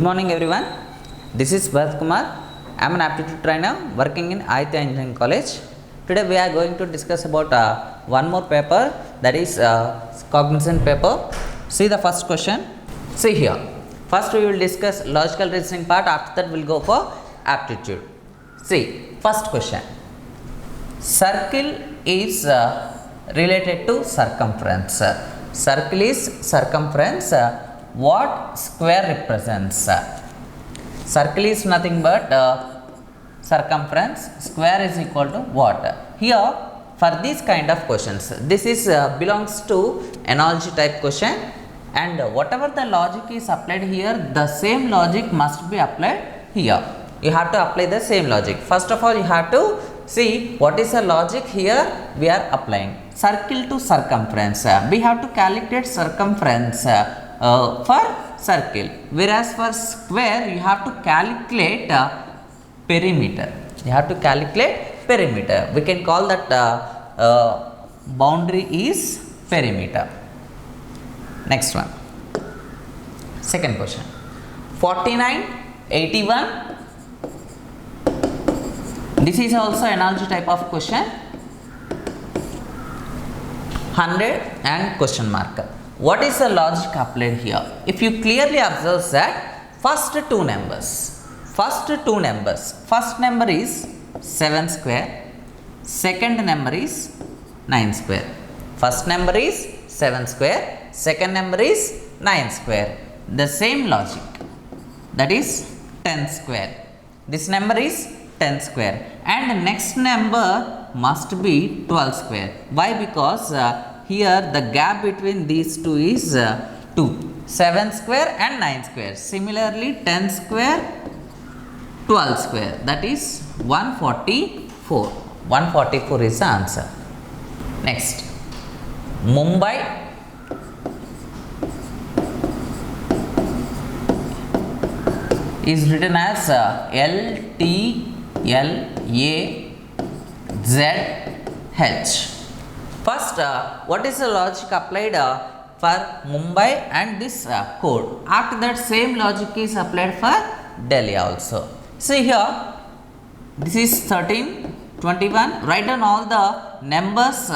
morning everyone. This is Bharat Kumar. I am an aptitude trainer working in Aditya Engineering College. Today we are going to discuss about one more paper, that is cognizant paper. See the first question. See here. First we will discuss logical reasoning part. After that we will go for aptitude. See first question. Circle is related to circumference. Circle is circumference. What square represents? Circle is nothing but circumference. Square is equal to what? Here for these kind of questions, this is belongs to analogy type question, and whatever the logic is applied here, the same logic must be applied here. You have to apply the same logic. First of all, you have to see what is the logic here we are applying. Circle to circumference. We have to calculate circumference for circle, whereas for square you have to calculate perimeter. You have to calculate perimeter. We can call that boundary is perimeter. Next one. Second question. 49, 81. This is also analogy type of question. 100 and question mark. What is the logic applied here? If you clearly observe that first two numbers, first number is 7 square, second number is 9 square. First number is 7 square, second number is 9 square. The same logic, that is 10 square. This number is 10 square, and the next number must be 12 square. Why? Because here the gap between these two is 2. 7 square and 9 square. Similarly 10 square, 12 square, that is 144. 144 is the answer. Next, Mumbai is written as LTLAZH. First, what is the logic applied for Mumbai and this code? After that, same logic is applied for Delhi also. See here, this is 13, 21. Write down all the numbers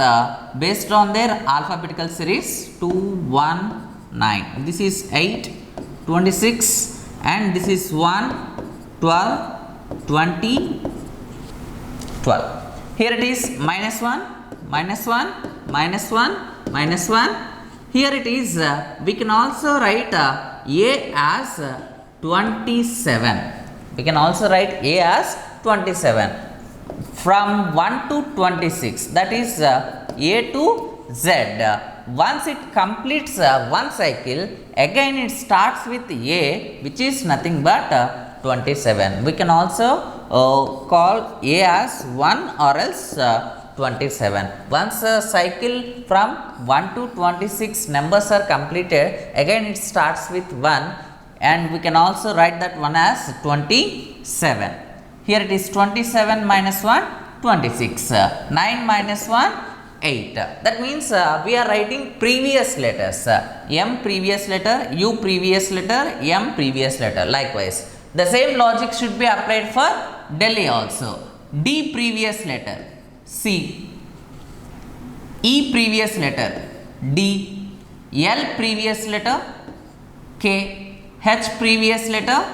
based on their alphabetical series. 2, 1, 9. This is 8, 26, and this is 1, 12, 20, 12. Here it is minus 1. Minus 1, minus 1, minus 1. Here it is, we can also write A as 27. We can also write A as 27. From 1 to 26, that is A to Z. Once it completes one cycle, again it starts with A, which is nothing but 27. We can also call A as 1 or else 27. Once a cycle from 1 to 26 numbers are completed, again it starts with 1, and we can also write that one as 27. Here it is 27 minus 1, 26. 9 minus 1, 8. That means we are writing previous letters. M previous letter, U previous letter, M previous letter. Likewise, the same logic should be applied for Delhi also. D previous letter, C, E previous letter, D, L previous letter, K, H previous letter,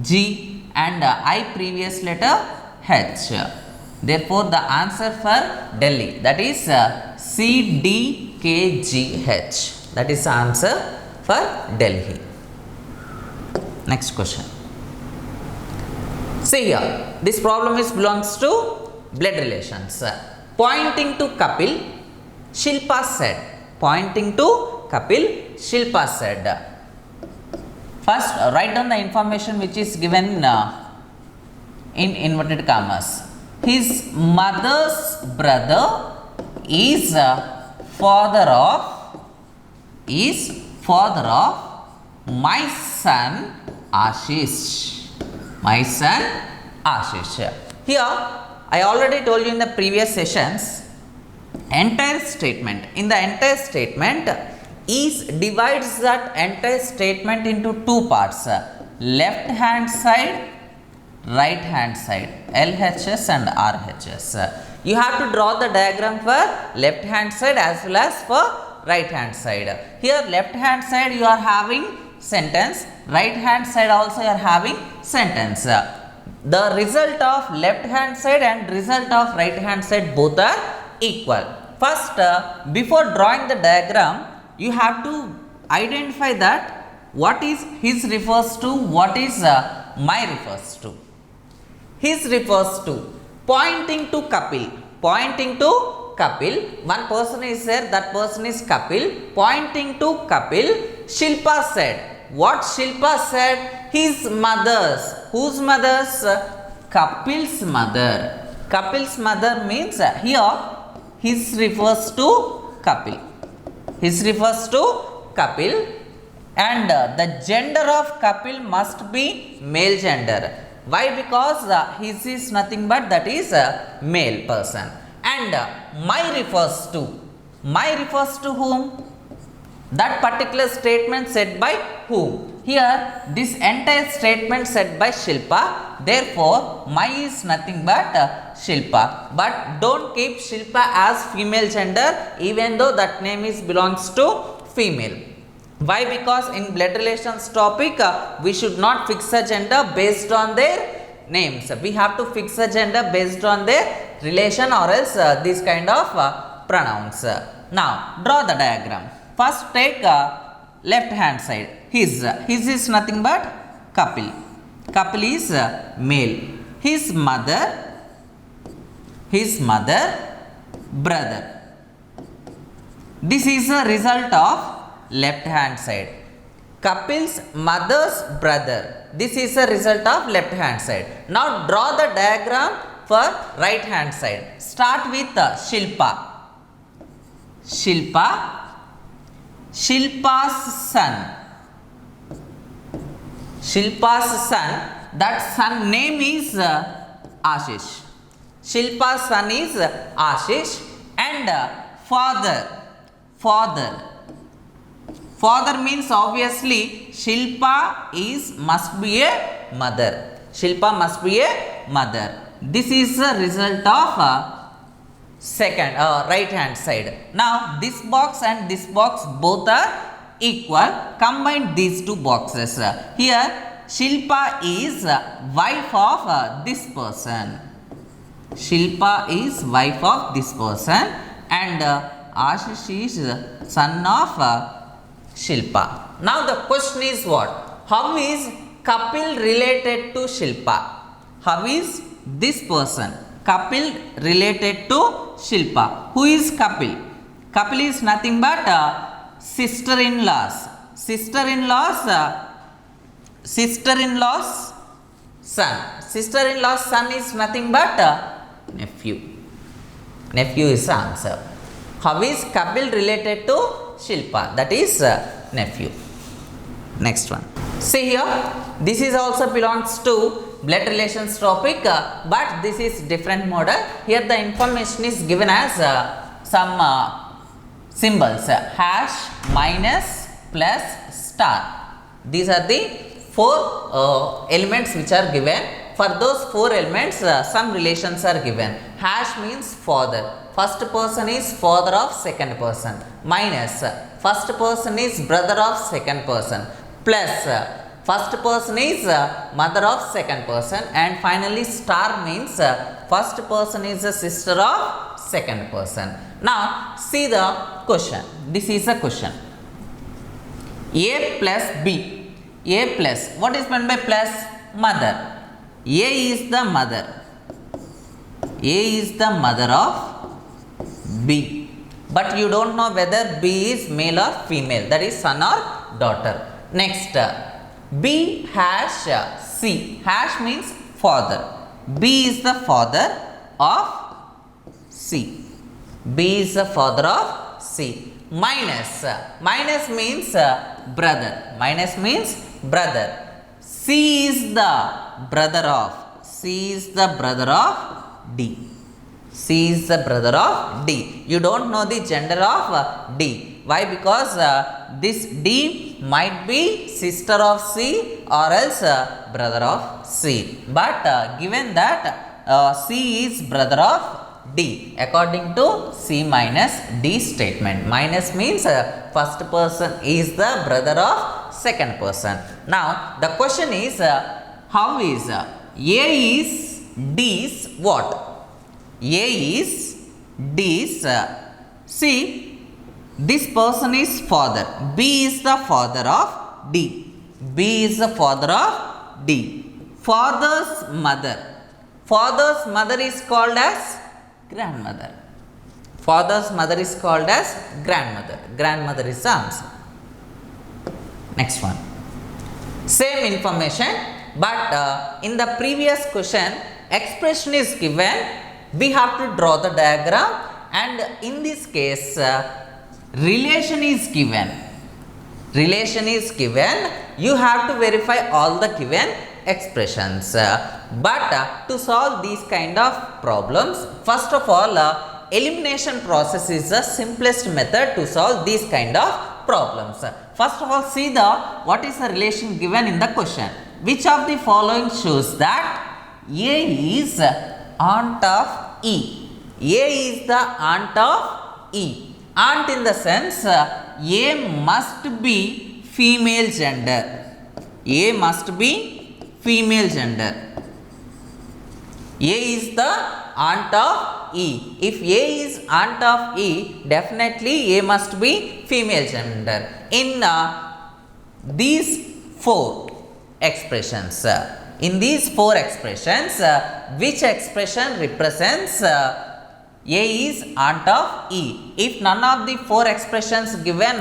G, and I previous letter, H. Therefore, the answer for Delhi, that is C, D, K, G, H. That is the answer for Delhi. Next question. See here, this problem belongs to blood relations. Pointing to Kapil, Shilpa said. Pointing to Kapil, Shilpa said. First, write down the information which is given in inverted commas. His mother's brother is father of my son Ashish. My son Ashish. Here, I already told you in the previous sessions, entire statement. In the entire statement, is divides that entire statement into two parts. left hand side, right hand side, LHS and RHS. You have to draw the diagram for left hand side as well as for right hand side. Here left hand side you are having sentence, right hand side also you are having sentence. The result of left hand side and result of right hand side both are equal. First, before drawing the diagram, you have to identify that what is his refers to, what is my refers to. His refers to pointing to Kapil. Pointing to Kapil. One person is there, that person is Kapil. Pointing to Kapil, Shilpa said. What Shilpa said? His mother's. Whose mother's? Kapil's mother. Kapil's mother means here his refers to Kapil. His refers to Kapil, and the gender of Kapil must be male gender. Why? Because his is nothing but that is a male person. And my refers to. My refers to whom? That particular statement said by whom? Here this entire statement said by Shilpa. Therefore, my is nothing but Shilpa. But don't keep Shilpa as female gender even though that name is belongs to female. Why? Because in blood relations topic we should not fix a gender based on their names. We have to fix a gender based on their relation or else this kind of pronouns. Now draw the diagram. First take left hand side. His is nothing but Kapil. Kapil is male. His mother, brother. This is a result of left hand side. Kapil's mother's brother. This is a result of left hand side. Now draw the diagram for right hand side. Start with Shilpa. Shilpa's son. Shilpa's son. That son name is Ashish. Shilpa's son is Ashish. And father means obviously Shilpa must be a mother. Shilpa must be a mother. This is the result of second right hand side. Now this box and this box both are equal. Combine these two boxes. Here Shilpa is wife of this person. Shilpa is wife of this person, and Ashish is son of Shilpa. Now the question is what? How is Kapil related to Shilpa? How is this person Kapil related to Shilpa? Who is Kapil? Kapil is nothing but sister-in-law's son. Sister-in-law's son is nothing but nephew. Nephew is the answer. How is Kapil related to Shilpa? That is nephew. Next one. See here, this is also belongs to blood relations topic, but this is different model. Here the information is given as some symbols, hash, minus, plus, star. These are the four elements which are given. For those four elements some relations are given. Hash means father. First person is father of second person. Minus, first person is brother of second person. Plus, first person is mother of second person. And finally star means first person is the sister of second person. Now see the question. This is a question. A plus B. A plus, what is meant by plus? Mother. A is the mother. A is the mother of B. But you don't know whether B is male or female. That is son or daughter. Next, B hash C. Hash means father. B is the father of C. B is the father of C. Minus. Minus means brother. Minus means brother. C is the brother of. C is the brother of D. C is the brother of D. You don't know the gender of D. Why? Because this D might be sister of C or else brother of C. But given that C is brother of D according to C minus D statement. Minus means first person is the brother of second person. Now the question is how is A is D's what? A is D's see, this person is father. B is the father of D. B is the father of D. Father's mother. Father's mother is called as grandmother. Father's mother is called as grandmother. Grandmother is the answer. Next one. Same information, but in the previous question, expression is given. We have to draw the diagram, and in this case, relation is given. Relation is given. You have to verify all the given expressions. But to solve these kind of problems, first of all, elimination process is the simplest method to solve these kind of problems. First of all, see the what is the relation given in the question. Which of the following shows that A is aunt of E? A is the aunt of E. Aunt in the sense A must be female gender. A must be female gender. A is the aunt of E. If A is aunt of E, definitely A must be female gender. In these four expressions, which expression represents A is aunt of E? If none of the four expressions given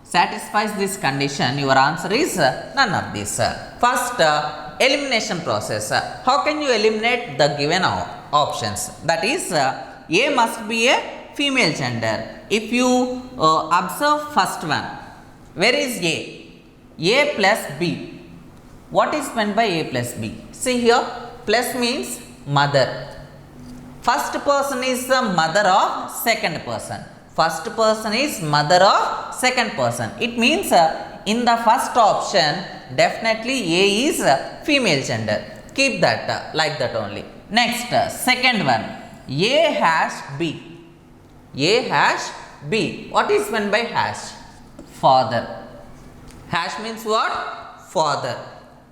satisfies this condition, your answer is none of this. First, elimination process. How can you eliminate the given options? That is, A must be a female gender. If you observe first one, where is A? A plus B. What is meant by A plus B? See here, plus means mother. First person is the mother of second person. First person is mother of second person. It means in the first option, definitely A is female gender. Keep that like that only. Next, second one, A hash B. A hash B. What is meant by hash? Father. Hash means what? Father.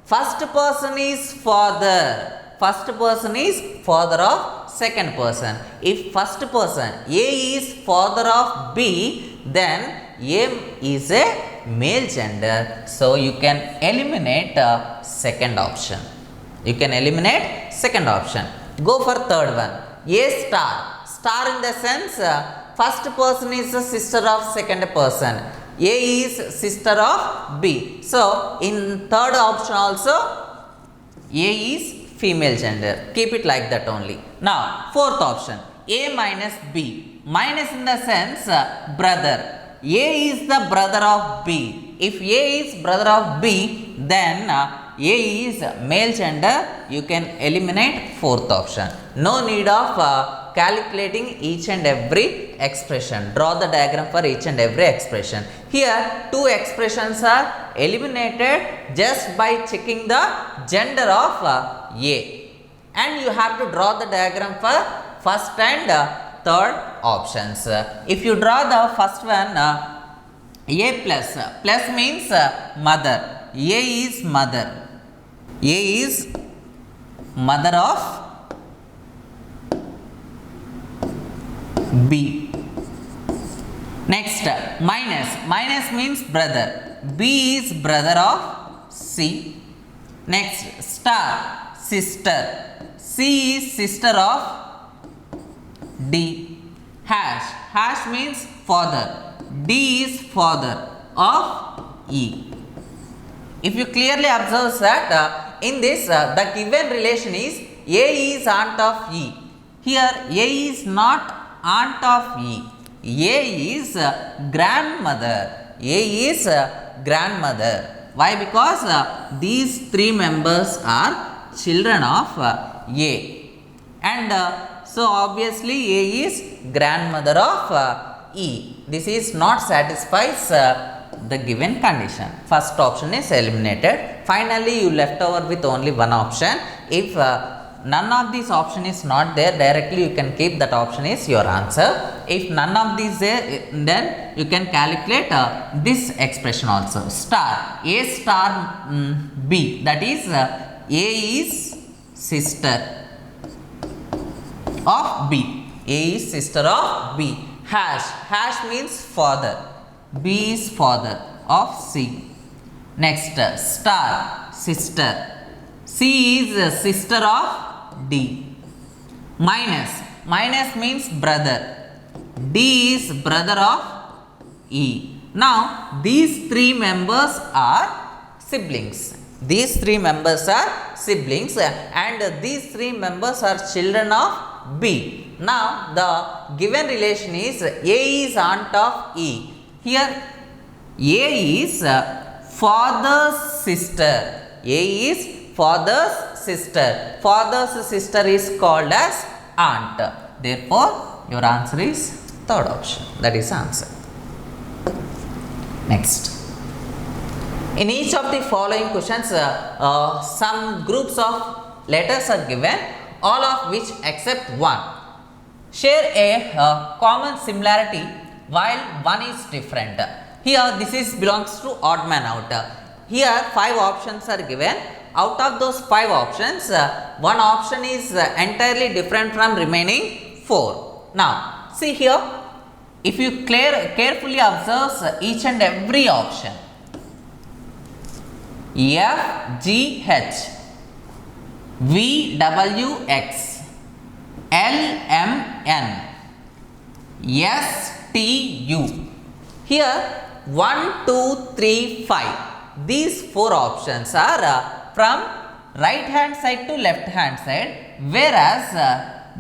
First person is father. First person is father of second person. If first person A is father of B, then A is a male gender. So you can eliminate second option. You can eliminate second option. Go for third one. A star. Star in the sense first person is the sister of second person. A is sister of B. So in third option also A is female gender. Keep it like that only. Now fourth option, A minus B. Minus in the sense brother. A is the brother of B. If A is brother of B, then A is male gender. You can eliminate fourth option. No need of calculating each and every expression. Draw the diagram for each and every expression. Here two expressions are eliminated just by checking the gender of A, and you have to draw the diagram for first and third options. If you draw the first one, A plus, plus means mother. A is mother. A is mother of B. Next, minus. Minus means brother. B is brother of C. Next, star, sister. C is sister of D. Hash. Hash means father. D is father of E. If you clearly observe that in this the given relation is A is aunt of E. Here A is not aunt of E. A is grandmother. A is grandmother. Why? Because these three members are children of A, and so obviously A is grandmother of E. This is not satisfies the given condition. First option is eliminated. Finally, you left over with only one option. If none of these option is not there, directly you can keep that option is your answer. If none of these there, then you can calculate this expression also. Star A star B, that is A is sister of B. A is sister of B. Hash means father. B is father of C. Next, star sister. C is sister of D. Minus means brother. D is brother of E. Now, these three members are siblings. These three members are siblings and these three members are children of B. Now, the given relation is A is aunt of E. Here, A is father's sister. A is father's sister. Father's sister is called as aunt. Therefore, your answer is third option. That is answer. Next. In each of the following questions, some groups of letters are given, all of which except one share a common similarity while one is different. Here, this is belongs to odd man out. Here, 5 options are given. Out of those 5 options, one option is entirely different from remaining 4. Now, see here, if you carefully observe each and every option, F, G, H, V, W, X, L, M, N, S, T, U. Here 1, 2, 3, 5. These 4 options are from right hand side to left hand side, whereas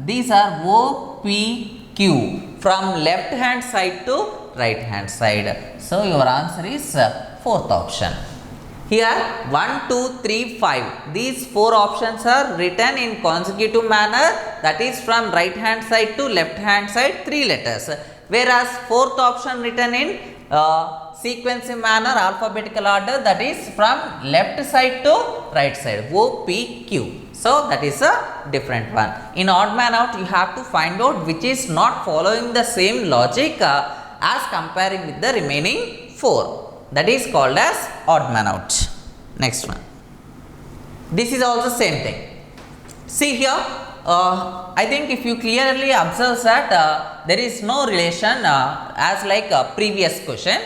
these are O, P, Q from left hand side to right hand side. So, your answer is 4th option. Here 1, 2, 3, 5. These 4 options are written in consecutive manner, that is from right hand side to left hand side 3 letters. Whereas 4th option written in sequencing manner, alphabetical order, that is from left side to right side, O, P, Q. So, that is a different one. In odd man out, you have to find out which is not following the same logic as comparing with the remaining 4. That is called as odd man out. Next one. This is also same thing. See here, I think if you clearly observe that there is no relation as like a previous question.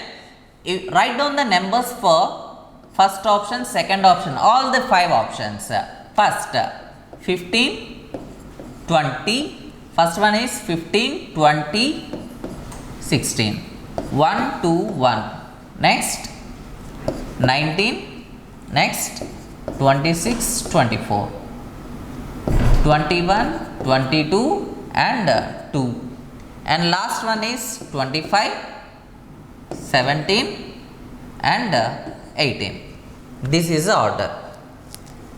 You write down the numbers for first option, second option, all the 5 options. First 15, 20. First one is 15, 20, 16. 1, 2, 1. Next 19, next 26, 24, 21, 22 and 2, and last one is 25, 17 and 18. This is the order.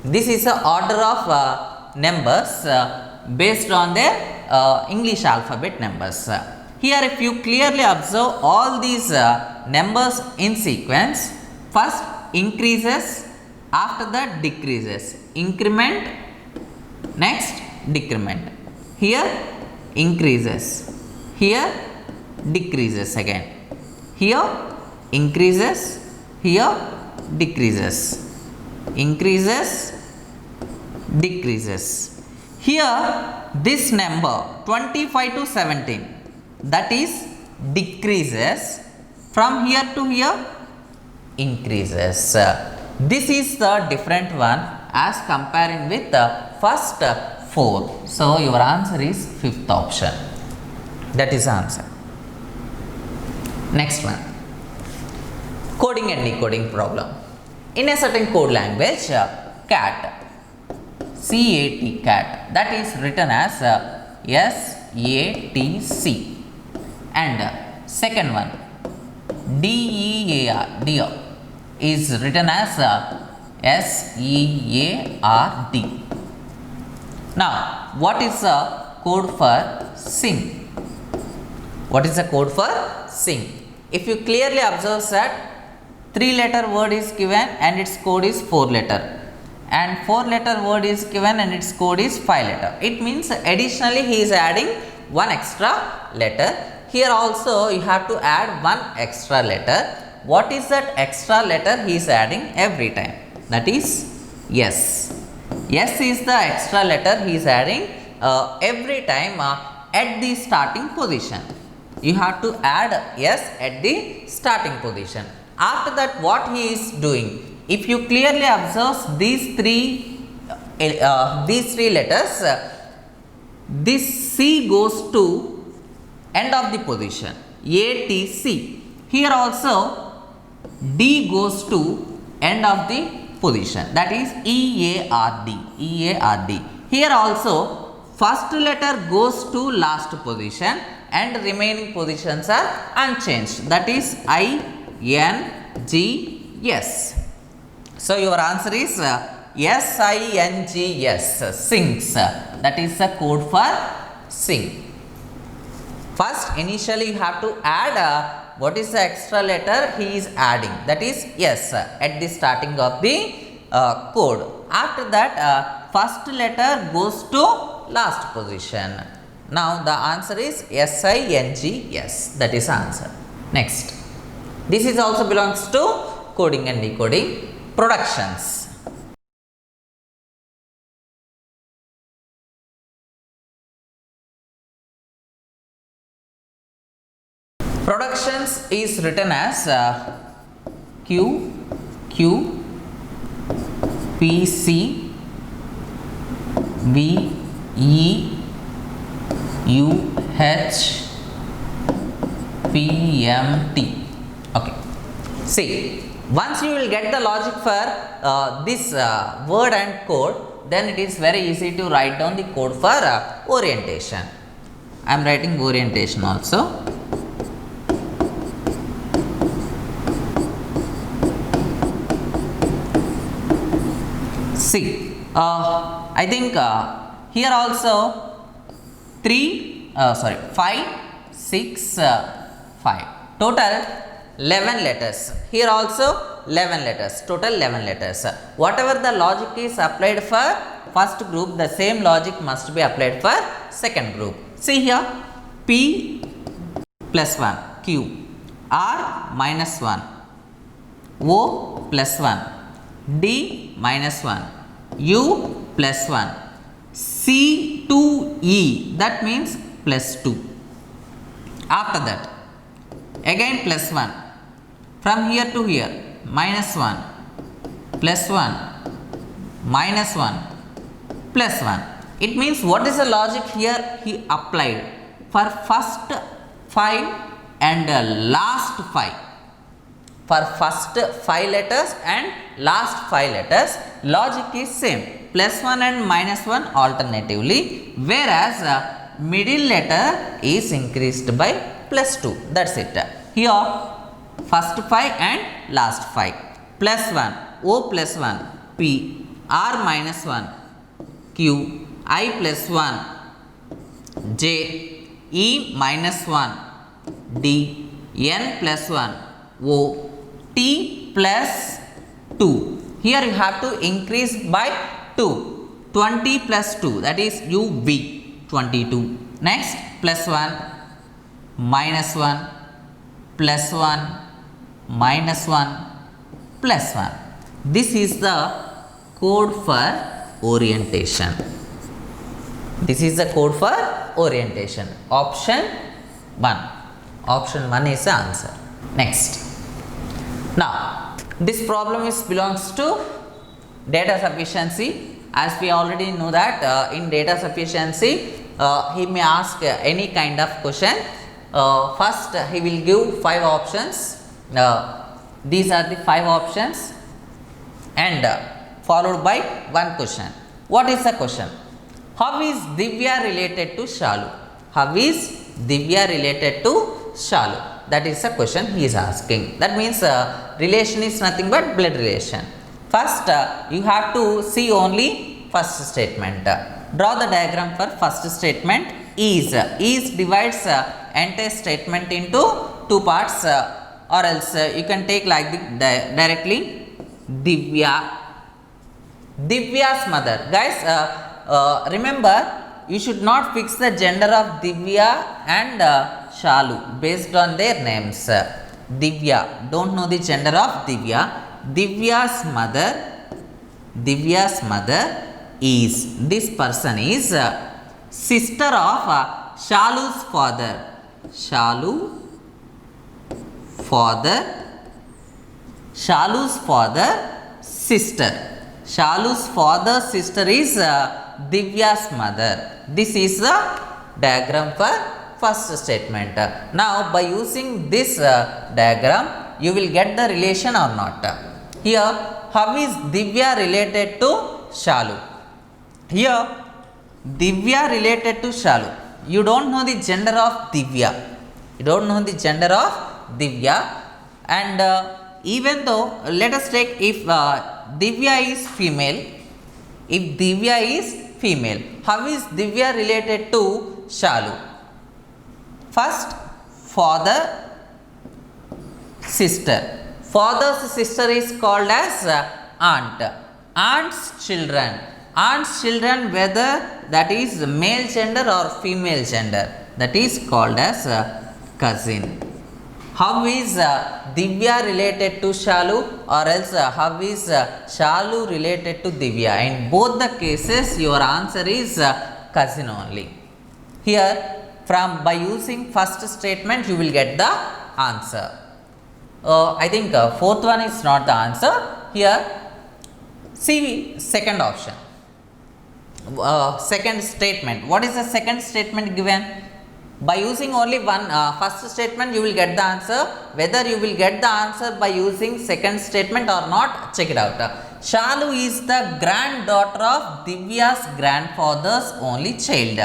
This is the order of numbers based on their English alphabet numbers. Here, if you clearly observe all these numbers in sequence, first increases, after that decreases, increment, next decrement. Here increases, here decreases again, here increases, here decreases, increases, decreases. Here this number 25 to 17, that is decreases, from here to here increases. This is the different one as comparing with the first 4. So, your answer is 5th option. That is the answer. Next one. Coding and decoding problem. In a certain code language, cat, C-A-T, cat, that is written as S-A-T-C. And second one, D-E-A-R, deer, is written as S-E-A-R-D. Now, what is the code for sing? What is the code for sing? If you clearly observe that 3-letter word is given and its code is 4-letter, and 4-letter word is given and its code is 5-letter. It means additionally he is adding one extra letter. Here also you have to add one extra letter. What is that extra letter he is adding every time? That is S. S is the extra letter he is adding every time at the starting position. You have to add S at the starting position. After that, what he is doing? If you clearly observe these three letters, this C goes to end of the position, A, T, C. Here also D goes to end of the position, that is E, A, R, D. E, A, R, D. Here also first letter goes to last position and remaining positions are unchanged, that is I, N, G, S. So your answer is S-I-N-G-S, sings. That is the code for sing. First, initially you have to add what is the extra letter he is adding, that is S at the starting of the code. After that, first letter goes to last position. Now the answer is S-I-N-G-S, that is answer. Next, this is also belongs to coding and decoding. Productions. Productions is written as Q, Q, P, C, V, E, U, H, P, M, T. Okay. See, once you will get the logic for this word and code, then it is very easy to write down the code for orientation. I am writing orientation also. See, I think here also 5, 6, 5. Total 11 letters. Here also 11 letters. Total 11 letters. Whatever the logic is applied for first group, the same logic must be applied for second group. See here, P plus 1, Q, R minus 1, O plus 1, D minus 1, U plus 1, C to E, that means plus 2. After that, again plus 1, from here to here, minus 1, plus 1, minus 1, plus 1. It means what is the logic here he applied for first 5 and last 5. For first 5 letters and last 5 letters, logic is same, plus 1 and minus 1 alternatively, whereas middle letter is increased by plus 2. That's it. Here first 5 and last 5. Plus 1, O plus 1, P, R minus 1, Q, I plus 1, J, E minus 1, D, N plus 1, O, T plus 2. Here you have to increase by 2. 20 plus 2, that is UV, 22. Next, plus 1, minus 1, plus 1, minus 1, plus 1. This is the code for orientation. This is the code for orientation. Option 1. Option 1 is the answer. Next. Now, this problem is belongs to data sufficiency. As we already know that in data sufficiency, he may ask any kind of question. First, he will give 5 options. These are the 5 options and followed by one question. What is the question? How is Divya related to Shalu? How is Divya related to Shalu? That is the question he is asking. That means relation is nothing but blood relation. First, you have to see only first statement. Draw the diagram for first statement. Is divides entire statement into 2 parts. or else you can take like the directly Divya. Divya's mother. Guys, remember you should not fix the gender of Divya and Shalu based on their names. Divya, don't know the gender of Divya. Divya's mother is, this person is sister of Shalu's father. Shalu's father sister. Shalu's father's sister is Divya's mother. This is the diagram for first statement. Now, by using this diagram, you will get the relation or not. Here, how is Divya related to Shalu? Here, Divya related to Shalu. You don't know the gender of Divya. And even though, let us take if Divya is female. If Divya is female, how is Divya related to Shalu? First, father, sister. Father's sister is called as aunt. Aunt's children, whether that is male gender or female gender, that is called as cousin. How is Divya related to Shalu, or else how is Shalu related to Divya? In both the cases, your answer is cousin only. Here, by using first statement, you will get the answer. I think fourth one is not the answer. Here, see second option. Second statement. What is the second statement given? By using only one first statement, you will get the answer. Whether you will get the answer by using second statement or not, check it out. Shalu is the granddaughter of Divya's grandfather's only child.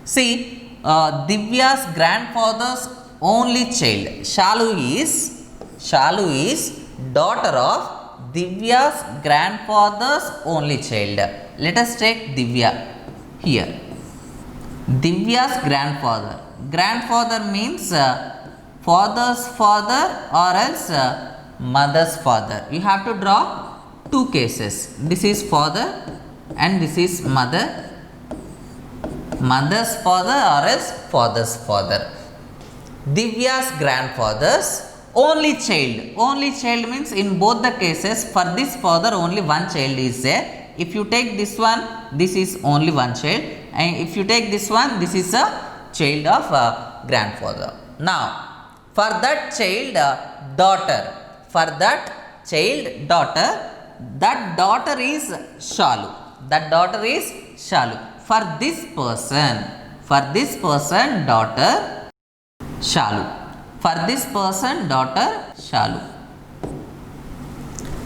See, Divya's grandfather's only child. Shalu is daughter of Divya's grandfather's only child. Let us take Divya here. Divya's grandfather. Grandfather means father's father or else mother's father. You have to draw two cases. This is father and this is mother. Mother's father or else father's father. Divya's grandfather's only child. Only child means in both the cases, for this father only one child is there. If you take this one, this is only one child, and if you take this one, this is a child of grandfather. Now, for that child daughter, that daughter is Shalu. That daughter is Shalu. For this person, daughter Shalu. For this person, daughter Shalu.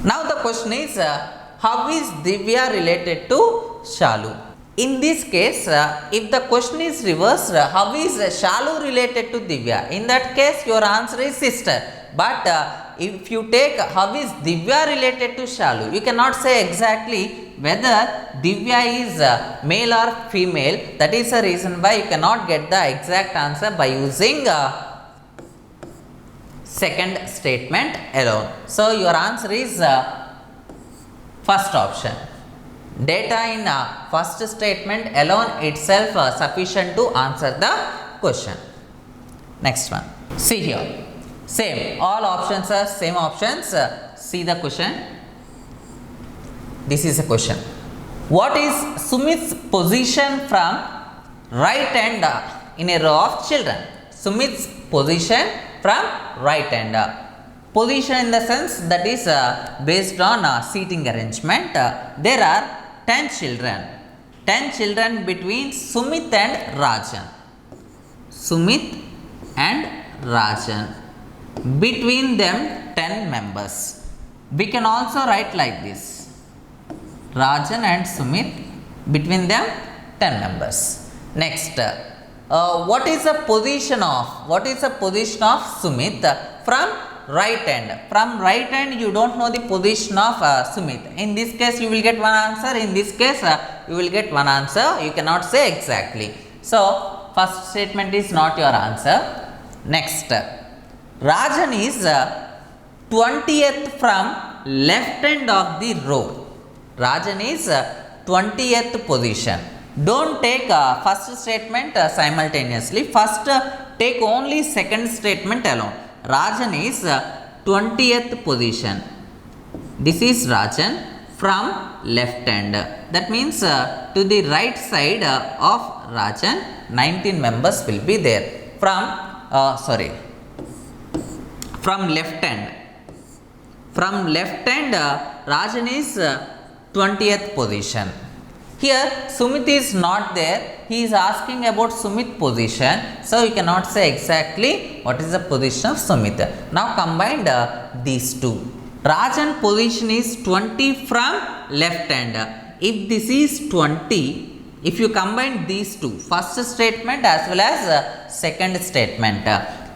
Now the question is, how is Divya related to Shalu? In this case, if the question is reversed, how is Shalu related to Divya? In that case, your answer is sister. But if you take how is Divya related to Shalu, you cannot say exactly whether Divya is male or female. That is the reason why you cannot get the exact answer by using second statement alone. So your answer is first option. Data in first statement alone itself sufficient to answer the question. Next one. See here. Same. All options are same options. See the question. This is a question. What is Sumit's position from right hand in a row of children? Sumit's position from right hand. Position in the sense that is based on seating arrangement. There are 10 children. 10 children between Sumit and Rajan. Sumit and Rajan. Between them 10 members. We can also write like this. Rajan and Sumit, between them 10 members. Next, what is the position of Sumit from right hand? From right hand you don't know the position of Sumit. In this case you will get one answer. In this case you will get one answer. You cannot say exactly. So first statement is not your answer. Next, Rajan is 20th from left end of the row. Rajan is 20th position. Don't take first statement simultaneously. First take only second statement alone. Rajan is 20th position. This is Rajan from left end. That means to the right side of Rajan 19 members will be there. From left end. From left end Rajan is 20th position. Here Sumit is not there. He is asking about Sumit position. So you cannot say exactly what is the position of Sumit. Now combine these two. Rajan position is 20 from left hand. If this is 20, if you combine these two, first statement as well as second statement.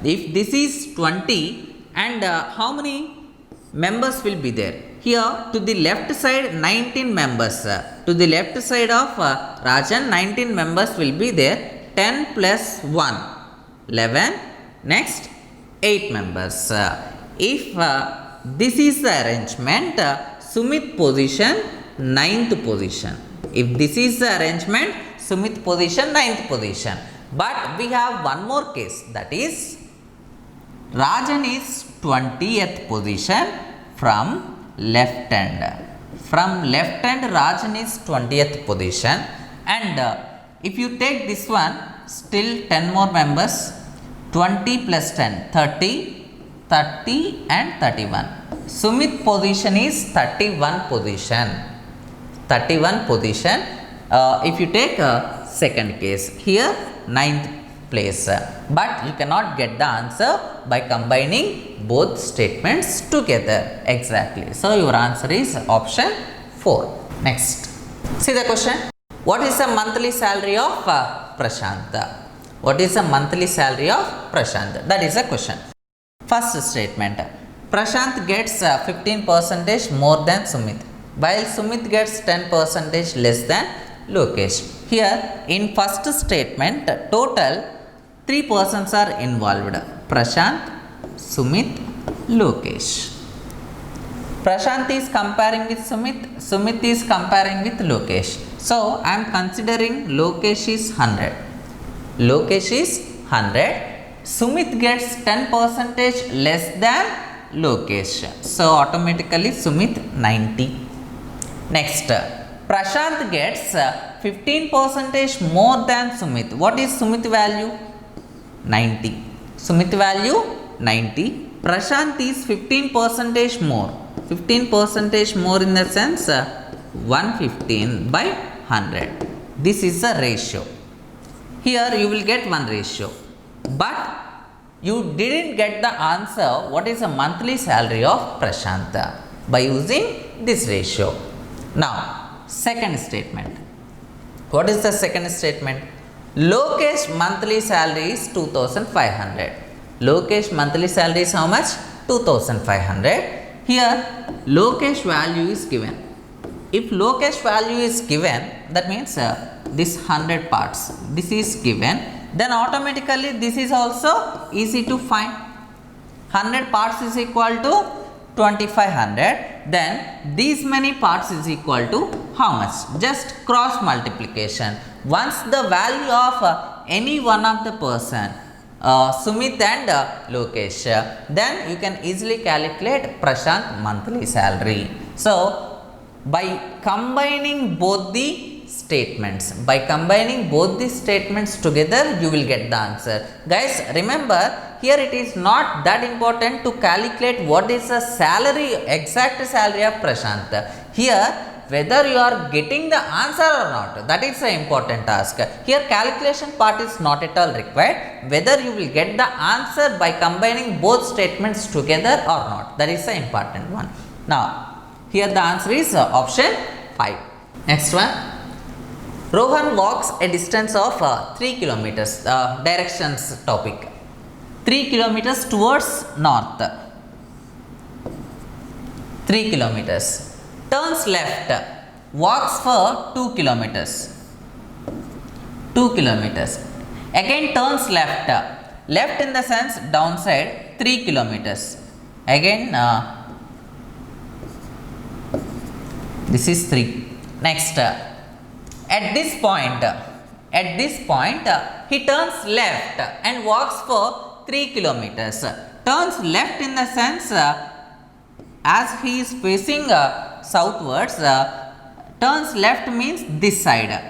If this is 20 and how many members will be there? Here to the left side 19 members. To the left side of Rajan 19 members will be there. 10 plus 1 11. Next 8 members. If this is the arrangement, Sumit position 9th position. If this is the arrangement, Sumit position 9th position. But we have one more case, that is Rajan is 20th position from left hand. From left hand Rajan is 20th position, and if you take this one, still 10 more members. 20 plus 10 30 and 31. Sumit position is 31 position. 31 position. If you take a second case, here 9th place. But you cannot get the answer by combining both statements together. Exactly. So your answer is option 4. Next. See the question. What is the monthly salary of Prashant? What is the monthly salary of Prashant? That is the question. First statement. Prashant gets 15% more than Sumit, while Sumit gets 10% less than Lokesh. Here in first statement, total 3 persons are involved. Prashant, Sumit, Lokesh. Prashant is comparing with Sumit. Sumit is comparing with Lokesh. So I am considering Lokesh is 100. Lokesh is 100. Sumit gets 10% less than Lokesh. So automatically Sumit 90. Next, Prashant gets 15% more than Sumit. What is Sumit value? 90. Sumit value 90. Prashant is 15% more. 15% more in the sense 115 by 100. This is the ratio. Here you will get one ratio. But you didn't get the answer what is the monthly salary of Prashant by using this ratio. Now, second statement. What is the second statement? Lokesh monthly salary is 2500. Lokesh monthly salary is how much? 2500. Here Lokesh value is given. If Lokesh value is given, that means this 100 parts, this is given, then automatically this is also easy to find. 100 parts is equal to 2500. Then these many parts is equal to how much? Just cross multiplication. Once the value of any one of the person, Sumit and Lokesh, then you can easily calculate Prashant monthly salary. So by combining both the statements, together, you will get the answer. Guys, remember, here it is not that important to calculate what is the salary, exact salary of Prashant. Here whether you are getting the answer or not, that is the important task. Here calculation part is not at all required. Whether you will get the answer by combining both statements together or not, that is the important one. Now here the answer is option 5. Next one. Rohan walks a distance of 3 kilometers. Directions topic. 3 kilometers towards north. 3 kilometers. Turns left. Walks for 2 kilometers. 2 kilometers. Again turns left. Left in the sense downside 3 kilometers. Again this is 3. Next at this point he turns left and walks for 3 kilometers. Turns left in the sense as he is facing southwards, turns left means this side,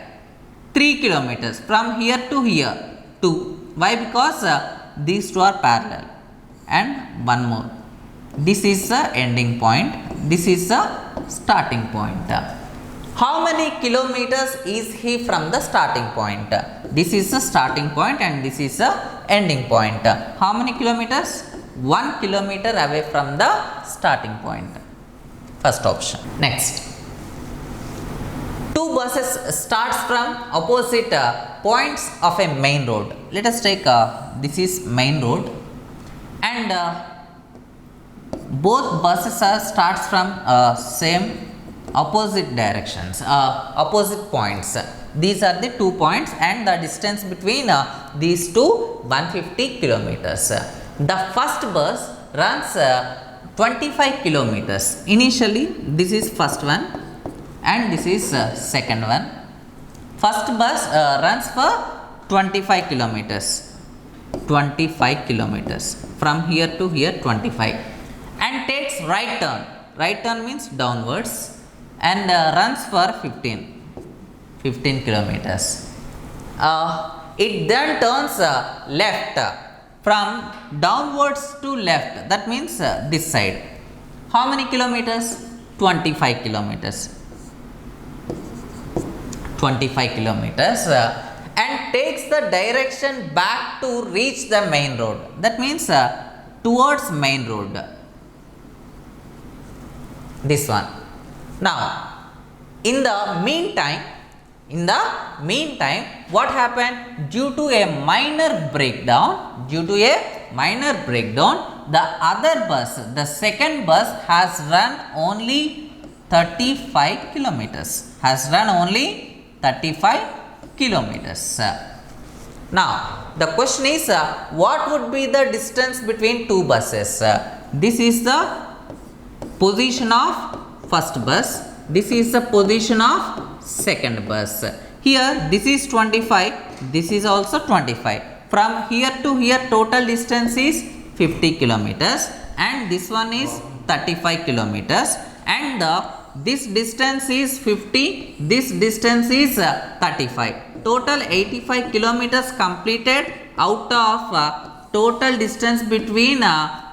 3 kilometers from here to here. 2. Why? Because these two are parallel. And one more, this is the ending point, this is the starting point. How many kilometers is he from the starting point? This is the starting point and this is the ending point. How many kilometers? 1 kilometer away from the starting point. First option. Next, two buses starts from opposite points of a main road. Let us take this is main road, and both buses starts from same opposite directions, opposite points. These are the 2 points and the distance between these two 150 kilometers. The first bus runs 25 kilometers. Initially this is first one and this is second one. First bus runs for 25 kilometers. 25 kilometers from here to here, 25, and takes right turn. Right turn means downwards, and runs for 15 kilometers. It then turns left from downwards to left, that means this side. How many kilometers? 25 kilometers. 25 kilometers and takes the direction back to reach the main road, that means towards main road, this one. Now in the meantime what happened? Due to a minor breakdown, the other bus, the second bus has run only 35 kilometers, Now the question is what would be the distance between two buses? This is the position of first bus, this is the position of second bus. Here this is 25, this is also 25. From here to here total distance is 50 kilometers and this one is 35 kilometers, and this distance is 50, this distance is 35. Total 85 kilometers completed out of total distance between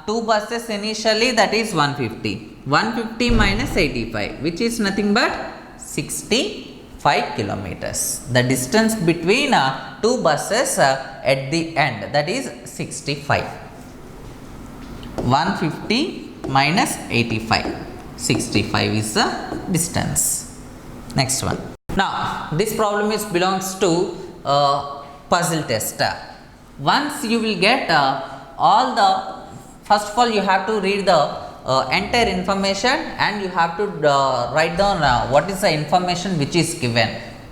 two buses initially, that is 150. 150 minus 85, which is nothing but 65 kilometers. The distance between two buses at the end, that is 65. 150 minus 85, 65 is the distance. Next one. Now this problem is belongs to puzzle test. Once you will get all the, first of all you have to read the entire information and you have to write down what is the information which is given.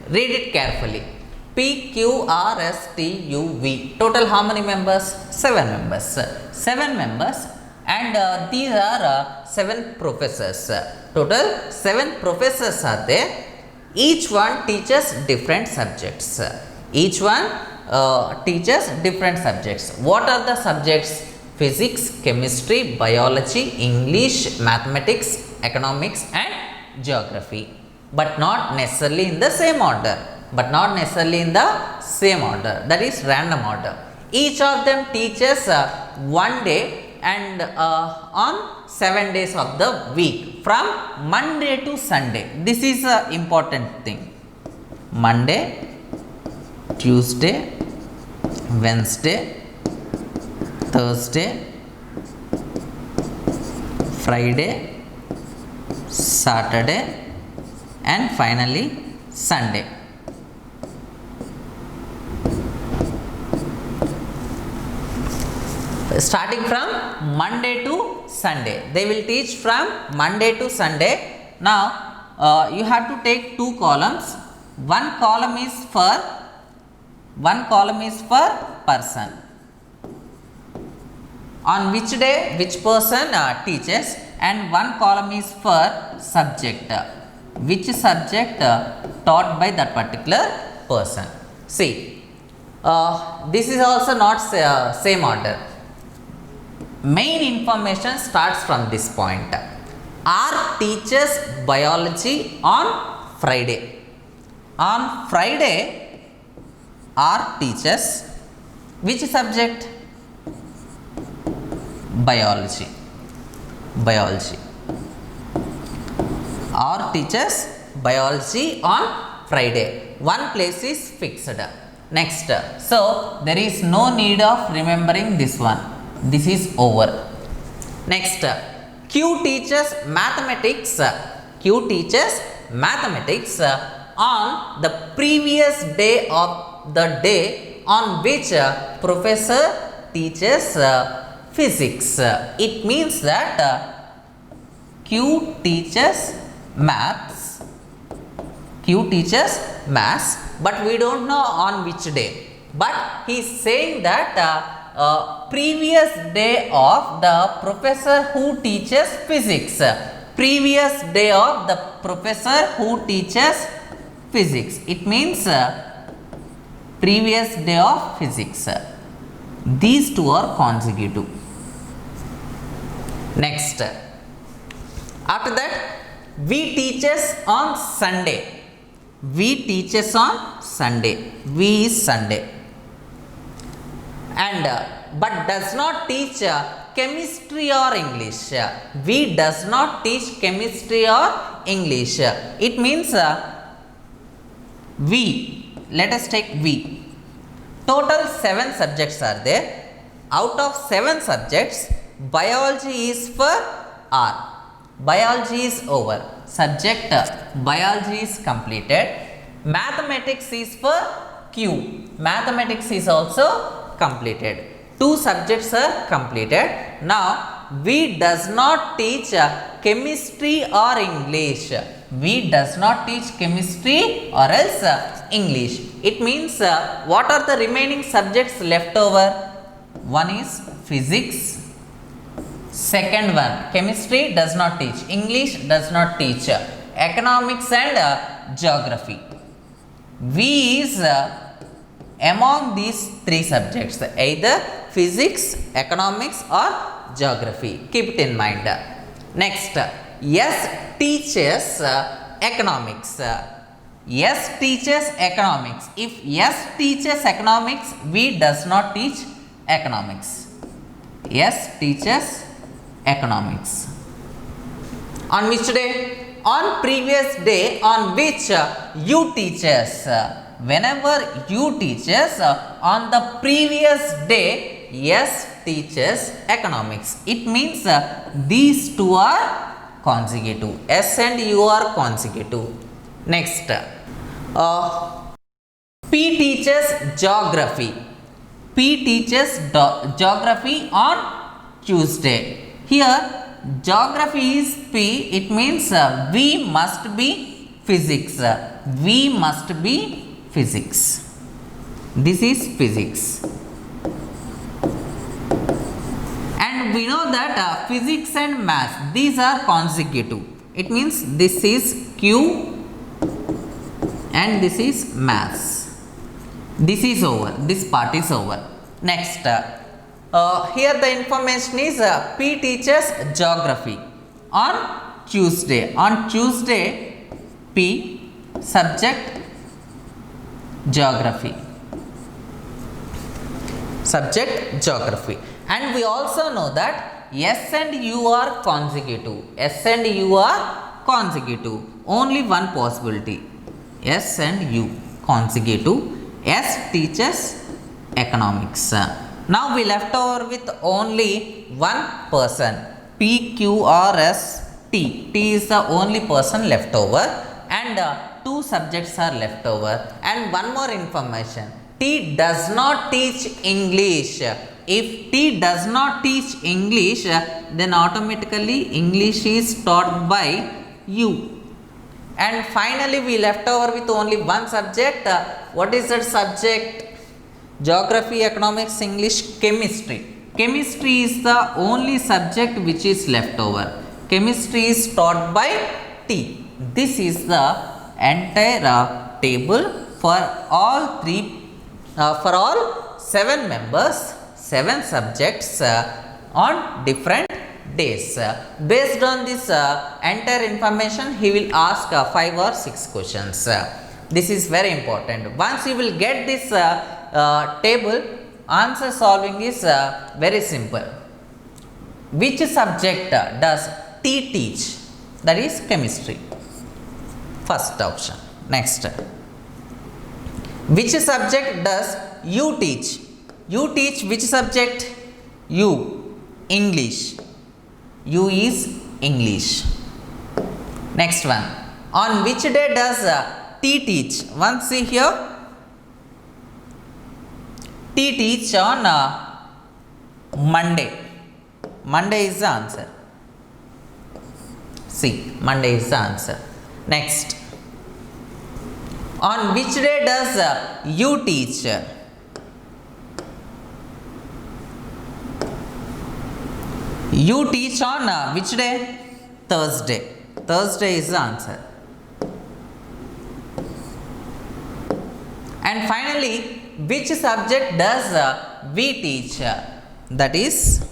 Read it carefully. P, Q, R, S, T, U, V. Total how many members? 7 members. 7 members, and these are 7 professors. Total 7 professors are there. Each one teaches different subjects. Each one teaches different subjects. What are the subjects? Physics, chemistry, biology, English, mathematics, economics and geography, but not necessarily in the same order. That is random order. Each of them teaches one day and on 7 days of the week, from Monday to Sunday. This is an important thing. Monday, Tuesday, Wednesday, Thursday, Friday, Saturday and finally Sunday. Starting from Monday to Sunday, they will teach from Monday to Sunday. Now you have to take 2 columns. One column is for person. On which day which person teaches, and one column is for subject, which subject taught by that particular person. See, this is also not same order. Main information starts from this point. R teaches biology on Friday. On Friday, R teaches which subject? Biology. Biology. R teaches biology on Friday. One place is fixed. Next, so there is no need of remembering this one. This is over. Next, Q teaches mathematics. Q teaches mathematics on the previous day of the day on which professor teaches physics. It means that Q teaches maths. Q teaches maths, but we don't know on which day. But he is saying that previous day of the professor who teaches physics. Previous day of the professor who teaches physics. It means previous day of physics. These two are consecutive. Next, after that, we teaches on Sunday. We teaches on Sunday. We is Sunday. And but does not teach chemistry or English. We does not teach chemistry or English. It means we. Let us take we. Total 7 subjects are there. Out of 7 subjects, biology is for R. Biology is over. Subject biology is completed. Mathematics is for Q. Mathematics is also completed. 2 subjects are completed. Now we does not teach chemistry or English. We does not teach chemistry or else English. It means what are the remaining subjects left over? One is physics. Second one, chemistry does not teach. English does not teach. Economics and geography. We is among these 3 subjects, either physics, economics or geography. Keep it in mind. Next, S teaches economics. S teaches economics. If S teaches economics, we does not teach economics. S teaches economics. On which day? On previous day on which you teaches. Whenever you teaches, on the previous day, yes teaches economics. It means these two are consecutive. S and U are consecutive. Next, P teaches geography. P teaches geography on Tuesday. Here geography is P. It means we must be physics. We must be physics. This is physics. And we know that physics and maths, these are consecutive. It means this is Q and this is maths. This is over. This part is over. Next, here the information is P teaches geography on Tuesday. On Tuesday, P subject geography. Subject geography. And we also know that S and U are consecutive. S and U are consecutive. Only one possibility. S and U consecutive. S teaches economics. Now we left over with only one person. P, Q, R, S, T. T is the only person left over, and 2 subjects are left over. And one more information. T does not teach English. If T does not teach English, then automatically English is taught by you. And finally we left over with only one subject. What is that subject? Geography, economics, English, chemistry. chemistry is the only subject which is left over. Chemistry is taught by T. This is the entire table for all for all 7 members, 7 subjects on different days. Based on this entire information, he will ask 5 or 6 questions. This is very important. Once you will get this table, answer solving is very simple. Which subject does T teach? That is chemistry. First option. Next. Which subject does U teach? You teach which subject? U. English. U is English. Next one. On which day does T teach? Once see here. T teach on Monday. Monday is the answer. See, Monday is the answer. Next. On which day does you teach? You teach on which day? Thursday. Thursday is the answer. And finally, which subject does we teach? That is,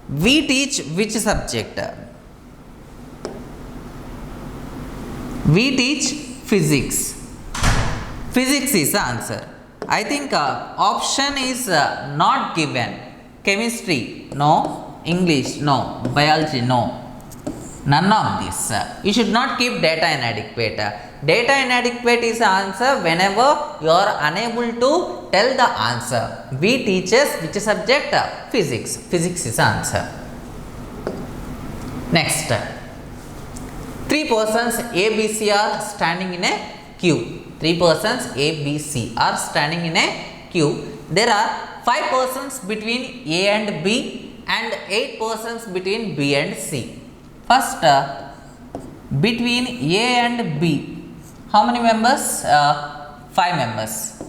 we teach which subject? We teach physics. Physics is the answer. I think option is not given. Chemistry, no. English, no. Biology, no. None of this. You should not keep data inadequate. Data inadequate is the answer whenever you are unable to tell the answer. We teaches which subject? Physics. Physics is the answer. Next. 3 persons A, B, C are standing in a queue. 3 persons A, B, C are standing in a queue. There are 5 persons between A and B and 8 persons between B and C. First, between A and B, how many members? 5 members.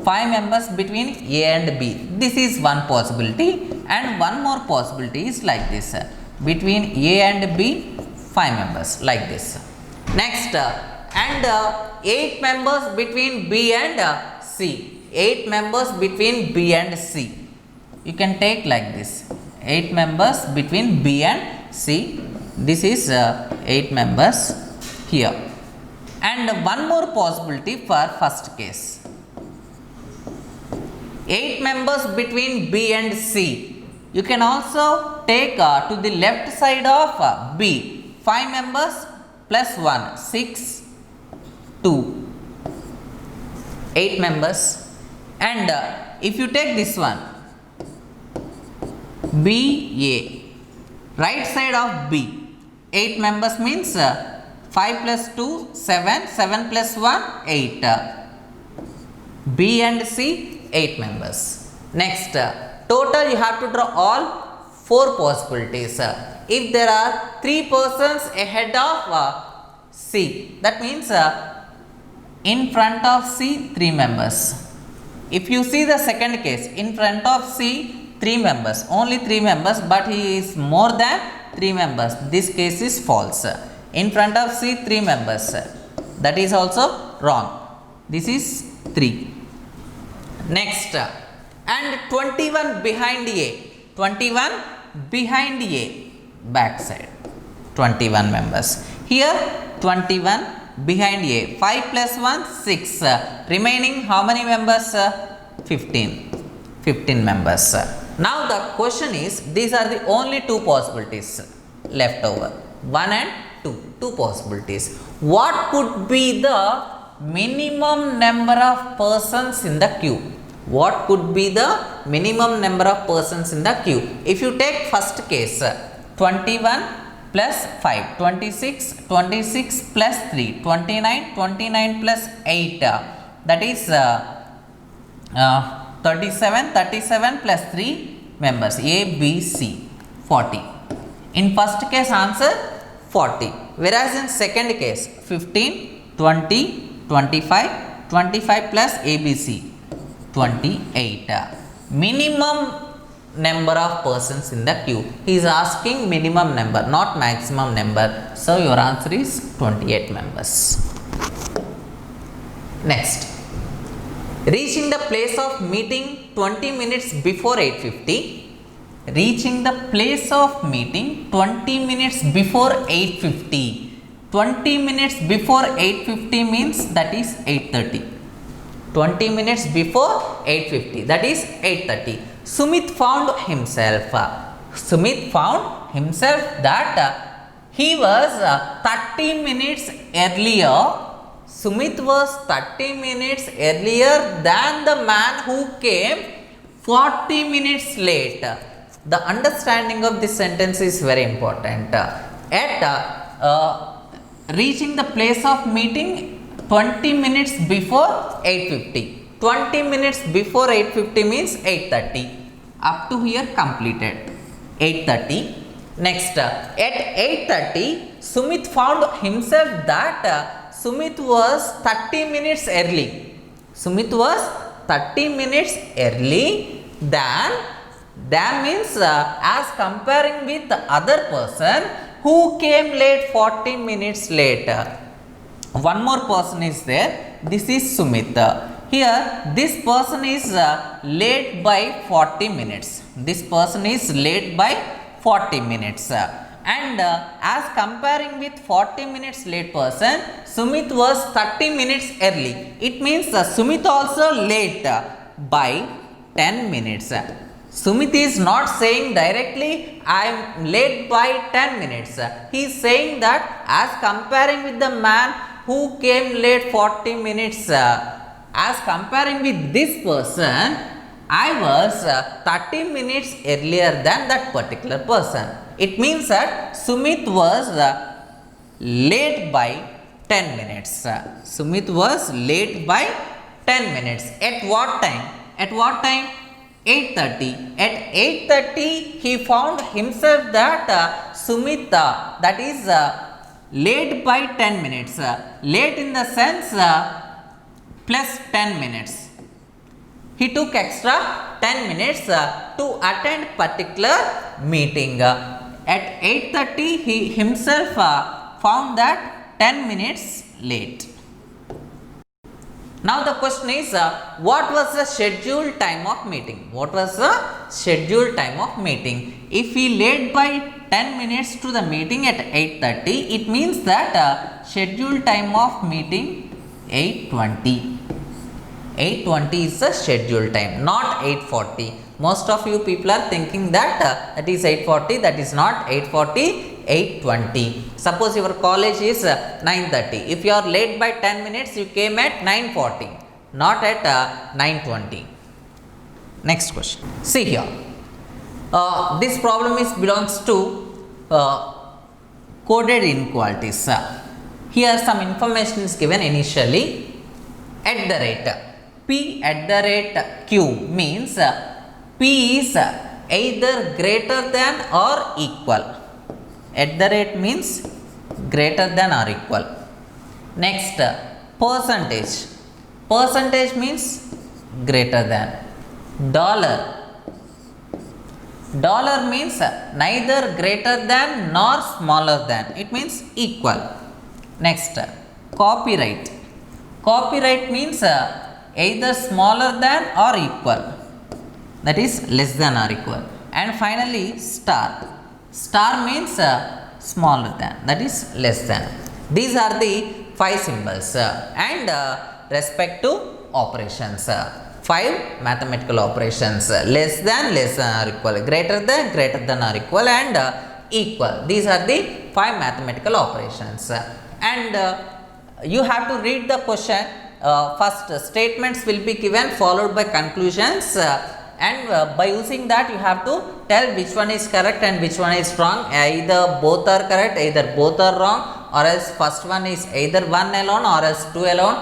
5 members between A and B. This is one possibility, and one more possibility is like this. Between A and B, 5 members like this. Next, and 8 members between B and C. 8 members between B and C. You can take like this. 8 members between B and C. This is 8 members here. And one more possibility for first case. 8 members between B and C. You can also take to the left side of B. 5 members plus 1, 6, 2, 8 members. And if you take this one, B, A, right side of B, 8 members means 5 plus 2, 7, 7 plus 1, 8. B and C, 8 members. Next, total you have to draw all 4 possibilities. If there are 3 persons ahead of C, that means in front of C, 3 members. If you see the second case, in front of C, 3 members, only 3 members, but he is more than 3 members. This case is false. In front of C, 3 members. That is also wrong. This is 3. Next, and 21 behind A. 21 behind A, back side. 21 members. Here, 21 behind A. 5 plus 1, 6. Remaining how many members? 15. 15 members. Now the question is, these are the only 2 possibilities left over. 1 and 2. 2 possibilities. What could be the minimum number of persons in the queue? What could be the minimum number of persons in the queue? If you take first case, 21 plus 5, 26, 26 plus 3, 29, 29 plus 8, that is 37, 37 plus 3 members, A, B, C, 40. In first case answer 40, whereas in second case 15, 20, 25, 25 plus A, B, C, 28. Minimum number of persons in the queue. He is asking minimum number, not maximum number. So your answer is 28 members. Next, reaching the place of meeting 20 minutes before 8:50. Reaching the place of meeting 20 minutes before 8:50. 20 minutes before 8:50 means that is 8:30. 20 minutes before 8:50, that is 8:30. Sumit found himself that he was 30 minutes earlier. Sumit was 30 minutes earlier than the man who came 40 minutes late. The understanding of this sentence is very important. Reaching the place of meeting 20 minutes before 8:50. 20 minutes before 8:50 means 8:30. Up to here completed. 8:30. Next, at 8:30, Sumit found himself that Sumit was 30 minutes early. Sumit was 30 minutes early than means as comparing with the other person who came late 40 minutes late. One more person is there. This is Sumit. Here this person is late by 40 minutes. This person is late by 40 minutes. And as comparing with 40 minutes late person, Sumit was 30 minutes early. It means Sumit also late by 10 minutes. Sumit is not saying directly I am late by 10 minutes. He is saying that as comparing with the man who came late 40 minutes, as comparing with this person, I was 30 minutes earlier than that particular person. It means that Sumit was late by 10 minutes. Sumit was late by 10 minutes. At what time? At what time? 8:30. At 8:30, he found himself that Sumit, that is late by 10 minutes. Late in the sense plus 10 minutes. He took extra 10 minutes to attend particular meeting. At 8:30, he himself found that 10 minutes late. Now the question is, what was the scheduled time of meeting? What was the scheduled time of meeting? If he late by 10 minutes to the meeting at 8:30, it means that scheduled time of meeting 8:20. 8:20 is the scheduled time, not 8:40. Most of you people are thinking that that is 8:40. That is not 8:40. 8:20. Suppose your college is 9:30. If you are late by 10 minutes, you came at 9:40, not at 9:20. Next question. See here. This problem belongs to coded inequalities. Here some information is given initially. At the rate P at the rate Q means P is either greater than or equal. At the rate means greater than or equal. Next, percentage. Percentage means greater than. Dollar. Dollar means neither greater than nor smaller than. It means equal. Next, copyright. Copyright means either smaller than or equal. That is less than or equal. And finally, star. Star means smaller than, that is less than. These are the 5 symbols and respective operations. 5 mathematical operations: less than or equal, greater than or equal, and equal. These are the 5 mathematical operations. And you have to read the question. First statements will be given, followed by conclusions. And by using that, you have to tell which one is correct and which one is wrong. Either both are correct, either both are wrong, or else first one is either one alone or else two alone,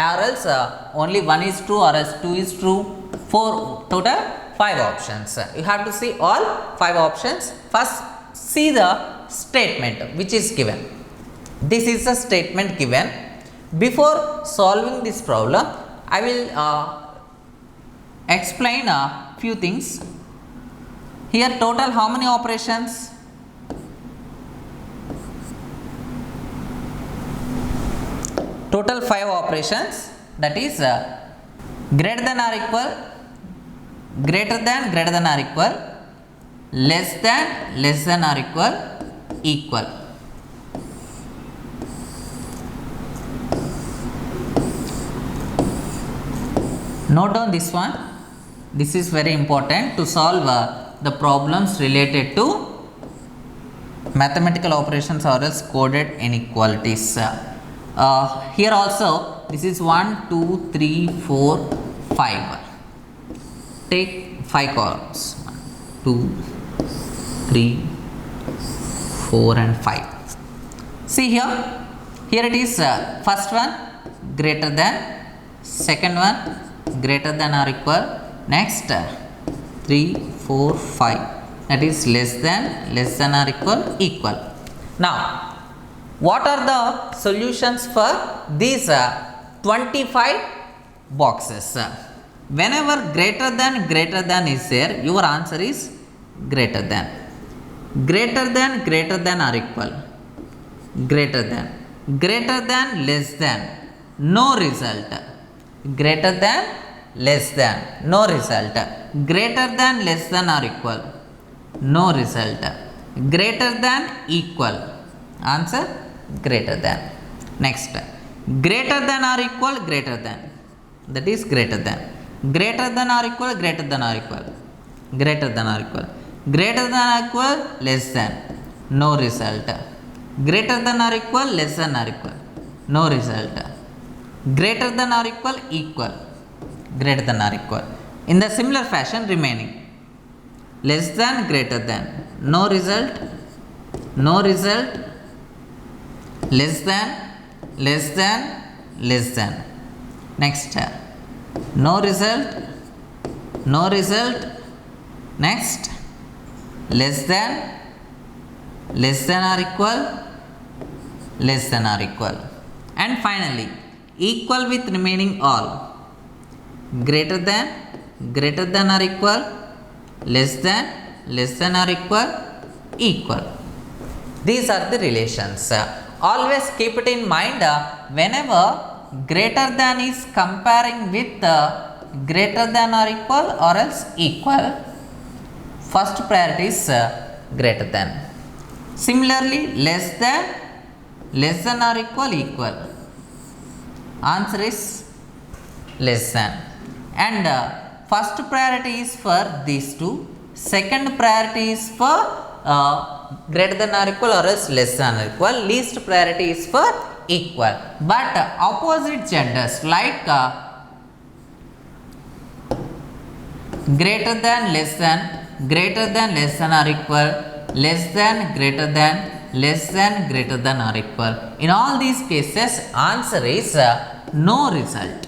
or else only one is true or else two is true. 4 total 5 options. You have to see all 5 options. First, see the statement which is given. This is the statement given. Before solving this problem, I will explain a few things. Here total how many operations? Total 5 operations, that is greater than or equal, greater than or equal, less than or equal, equal. Note down this one. This is very important to solve the problems related to mathematical operations or else coded inequalities. Here also this is 1, 2, 3, 4, 5. Take 5 columns. 1, 2, 3, 4 and 5. See here. Here it is first one greater than, second one greater than or equal, next 3, 4, 5, that is less than or equal, equal. Now what are the solutions for these 25 boxes? Whenever greater than is there, your answer is greater than or equal, greater than, less than, no result, greater than, less than, no result, greater than, less than or equal, no result, greater than, equal, answer greater than. Next, greater than or equal, greater than, that is greater than or equal, greater than or equal, greater than or equal, greater than or equal, less than, no result, greater than or equal, less than or equal, no result, greater than or equal, equal, greater than or equal. In the similar fashion remaining, less than, greater than, no result, less than, less than, next no result, next less than or equal, less than or equal, and finally equal with remaining all, greater than or equal, less than or equal, equal. These are the relations. Always keep it in mind whenever greater than is comparing with greater than or equal or else equal, first priority is greater than. Similarly, less than or equal, equal, answer is less than. And first priority is for these two, second priority is for greater than or equal or else less than or equal, least priority is for equal. But opposite genders like greater than, less than or equal, less than, greater than, greater than or equal, in all these cases answer is no result.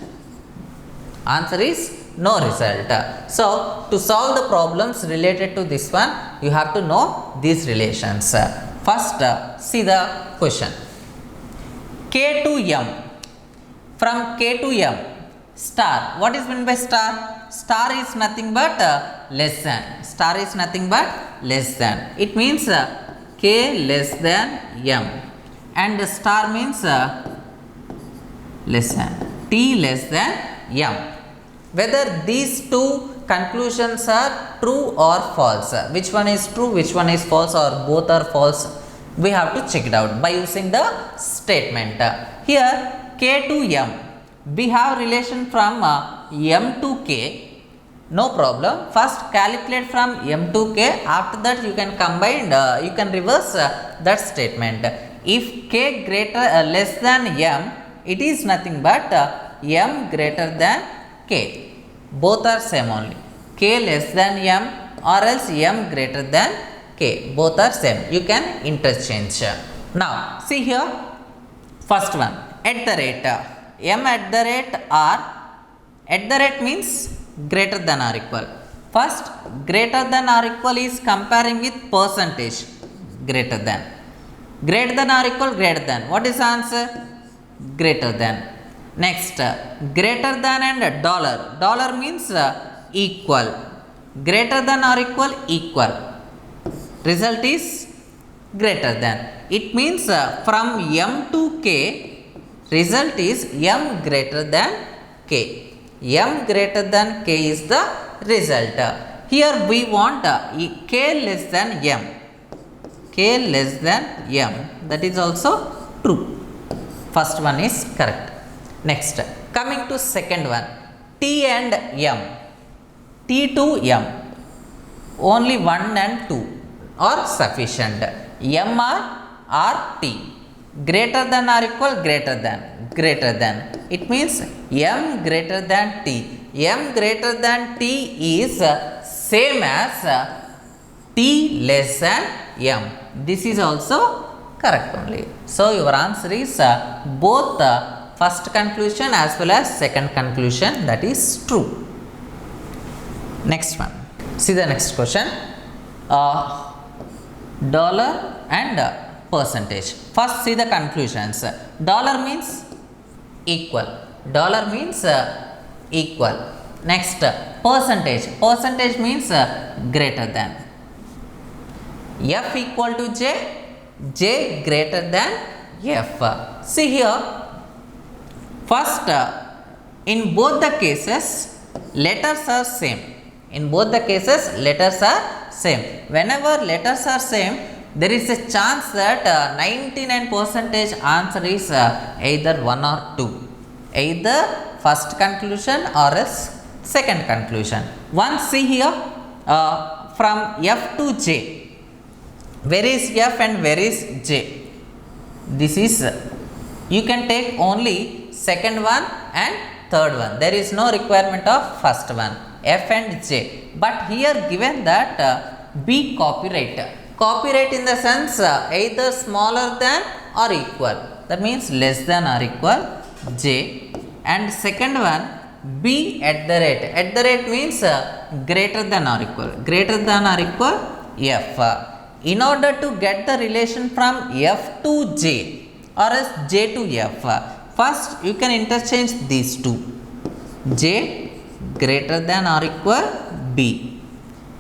Answer is no result. So to solve the problems related to this one, you have to know these relations. First, see the question. K to M. From K to M, star. What is meant by star? Star is nothing but less than. Star is nothing but less than. It means K less than M. And star means less than. T less than M. Whether these two conclusions are true or false, which one is true, which one is false, or both are false, we have to check it out by using the statement. Here K to M, we have relation from M to K, no problem. First calculate from M to K, after that you can combine, you can reverse that statement. If K greater less than M, it is nothing but M greater than K. Both are same only. K less than M or else M greater than K. Both are same. You can interchange. Now see here, first one at the rate. M at the rate or at the rate means greater than or equal. First greater than or equal is comparing with percentage. Greater than or equal, greater than. What is the answer? Greater than. Next, greater than and dollar. Dollar means equal. greater than or equal. Result is greater than. It means from m to k, result is m greater than k. M greater than k is the result. Here we want k less than m. K less than m. That is also true. First one is correct. Next, coming to second one, t and m. T to m. Only 1 and 2 are sufficient. M or t. Greater than or greater than. Greater than. It means m greater than t. M greater than t is same as t less than m. This is also correct only. So your answer is both first conclusion as well as second conclusion, that is true. Next one. See the next question. Dollar and percentage. First see the conclusions. Dollar means equal. Dollar means equal. Next, percentage. Percentage means greater than. F equal to J. J greater than F. See here. First, in both the cases, letters are same. In both the cases, letters are same. Whenever letters are same, there is a chance that 99% answer is either 1 or 2. Either first conclusion or else second conclusion. One, see here, from F to J. Where is F and where is J? This is, you can take only second one and third one. There is no requirement of first one, F and J. But here given that be copyright. Copyright in the sense either smaller than or equal. That means less than or equal J. And second one, B at the rate. At the rate means greater than or equal. Greater than or equal F. In order to get the relation from F to J or else J to F, first you can interchange these two. J greater than or equal B.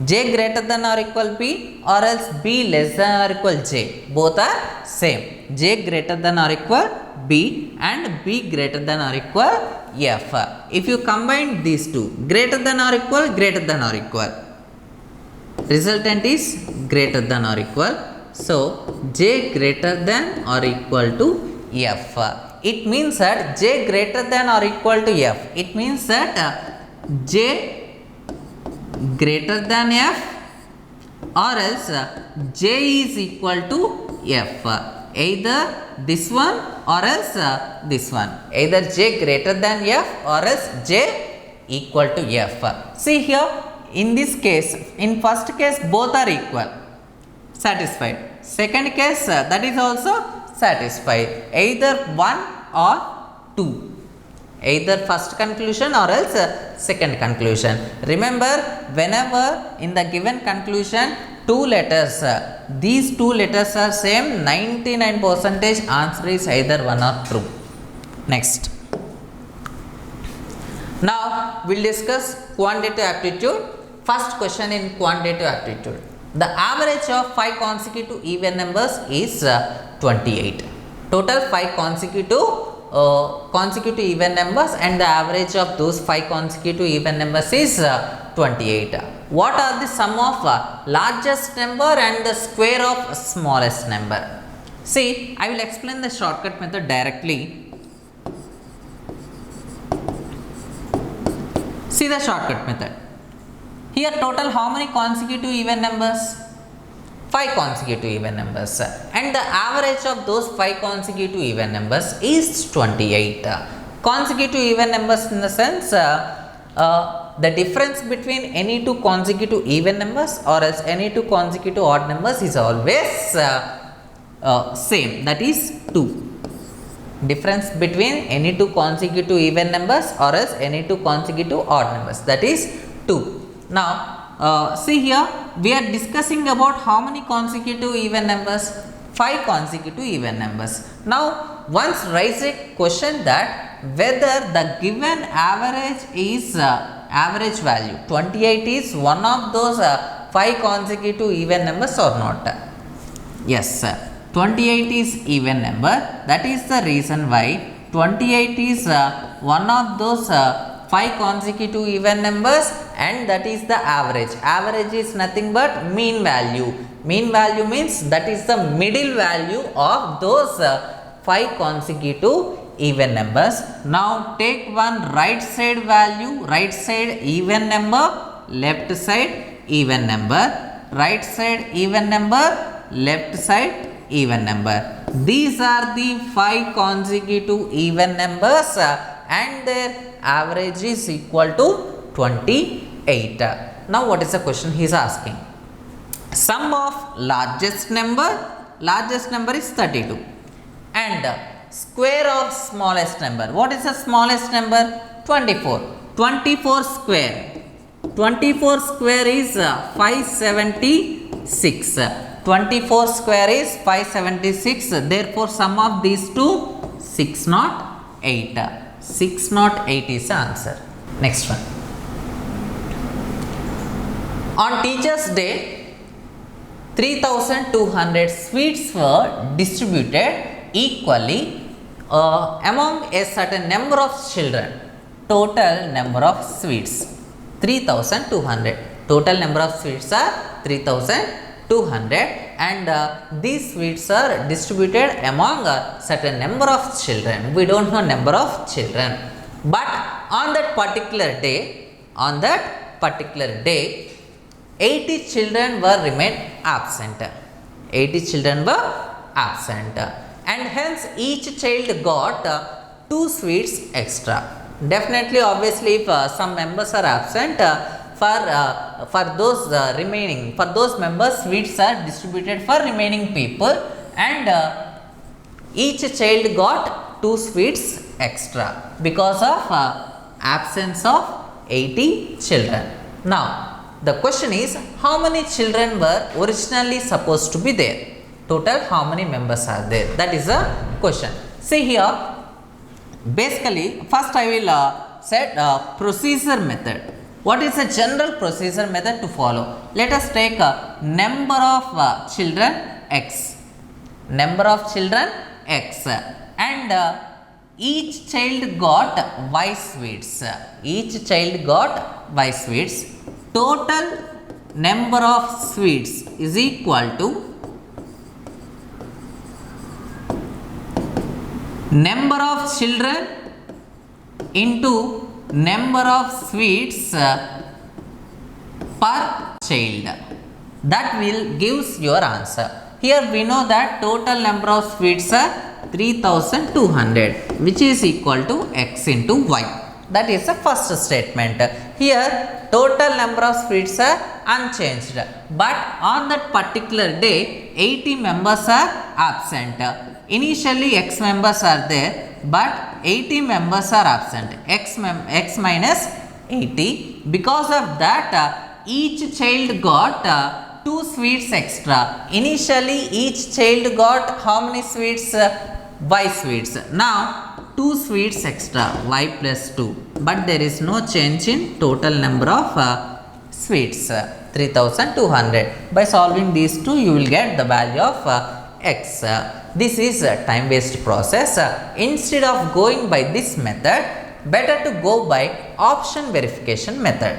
J greater than or equal B or else B less than or equal J. Both are same. J greater than or equal B and B greater than or equal F. If you combine these two, greater than or equal, resultant is greater than or equal. So J greater than or equal to F. It means that J greater than or equal to F. It means that J greater than F or else J is equal to F. Either this one or else this one. Either J greater than F or else J equal to F. See here, in this case, in first case both are equal, satisfied. Second case that is also satisfied. Either 1 or 2. Either first conclusion or else second conclusion. Remember, whenever in the given conclusion two letters, these two letters are same, 99% answer is either 1 or true. Next. Now we will discuss quantitative aptitude. First question in quantitative aptitude. The average of 5 consecutive even numbers is 28. Total 5 consecutive even numbers and the average of those 5 consecutive even numbers is 28. What are the sum of largest number and the square of smallest number? See, I will explain the shortcut method directly. See the shortcut method. Here total how many consecutive even numbers? 5 consecutive even numbers, and the average of those 5 consecutive even numbers is 28. Consecutive even numbers in the sense the difference between any two consecutive even numbers or else any two consecutive odd numbers is always same, that is 2. Difference between any two consecutive even numbers or else any two consecutive odd numbers, that is 2. Now see here, we are discussing about how many consecutive even numbers? 5 consecutive even numbers. Now once raise a question that whether the given average is average value. 28 is one of those 5 consecutive even numbers or not? Yes, 28 is even number. That is the reason why 28 is one of those 5 consecutive even numbers, and that is the average. Average is nothing but mean value. Mean value means that is the middle value of those 5 consecutive even numbers. Now take one right side value, right side even number, left side even number, right side even number, left side even number. These are the 5 consecutive even numbers and their average is equal to 28. Now what is the question he is asking? Sum of largest number is 32 and square of smallest number. What is the smallest number? 24. 24 square. 24 square is 576. 24 square is 576. Therefore, sum of these two 608. 608 is the answer. Next one. On Teachers' Day, 3,200 sweets were distributed equally among a certain number of children. Total number of sweets 3,200. Total number of sweets are 3,200 and these sweets are distributed among a certain number of children. We don't know number of children, but on that particular day 80 children were remained absent. 80 children were absent and hence each child got 2 sweets extra. Definitely, obviously, if some members are absent, for those remaining, for those members, sweets are distributed for remaining people, and each child got 2 sweets extra because of absence of 80 children. Now, the question is, how many children were originally supposed to be there? Total, how many members are there? That is the question. See here, basically, first I will set procedure method. What is the general procedure method to follow? Let us take a number of children x. Number of children x. And each child got y sweets. Each child got y sweets. Total number of sweets is equal to number of children into number of sweets per child. That will gives your answer. Here we know that total number of sweets are 3,200, which is equal to x into y. That is the first statement. Here total number of sweets are unchanged, but on that particular day 80 members are absent. Initially x members are there, but 80 members are absent. X minus 80. Because of that, each child got 2 sweets extra. Initially each child got how many sweets? Y sweets. Now 2 sweets extra, y plus 2. But there is no change in total number of sweets, 3,200. By solving these two, you will get the value of x. This is a time based process. Instead of going by this method, better to go by option verification method.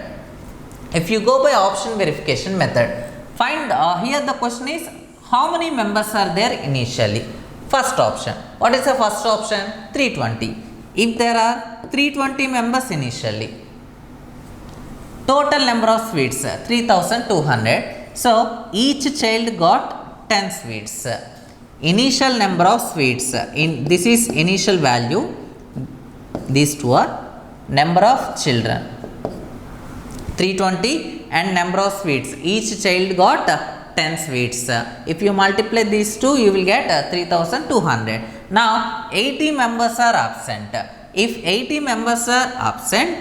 If you go by option verification method, find here the question is, how many members are there initially? First option. What is the first option? 320. If there are 320 members initially, total number of sweets 3,200. So each child got 10 sweets. Initial number of sweets, this is initial value, these two are number of children 320 and number of sweets, each child got 10 sweets. If you multiply these two, you will get 3,200. Now 80 members are absent. If 80 members are absent,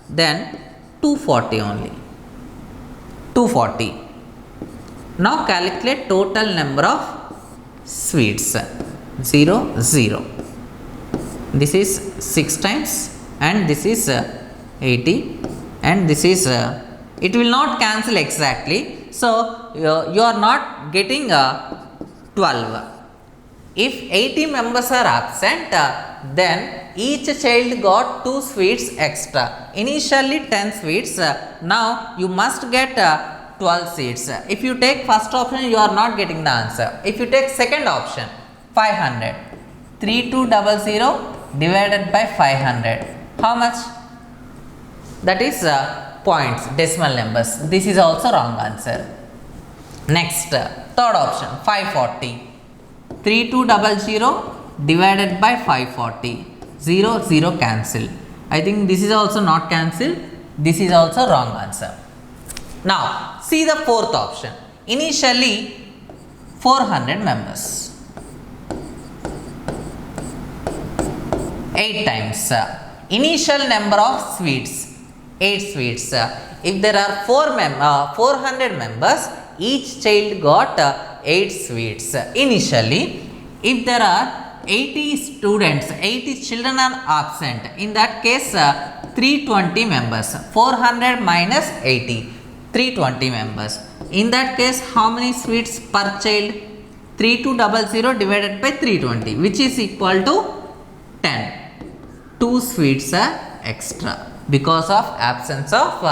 then 240 only, 240. Now calculate total number of sweets. 0 0. This is 6 times and this is 80 and this is it will not cancel exactly, so you are not getting 12. If 80 members are absent, then each child got 2 sweets extra. Initially 10 sweets, now you must get 12 seats. If you take first option, you are not getting the answer. If you take second option, 500, 3200 divided by 500, how much? That is points, decimal numbers. This is also wrong answer. Next, third option, 540, 3200 divided by 540, 0 0 cancel. I think this is also not cancel. This is also wrong answer. Now see the fourth option. Initially 400 members, 8 times initial number of sweets, 8 sweets. If there are 400 members, each child got 8 sweets initially. If there are 80 students, 80 children are absent, in that case 320 members, 400 minus 80, 320 members. In that case, how many sweets per child? 3200 divided by 320, which is equal to 10. 2 sweets are extra because of absence of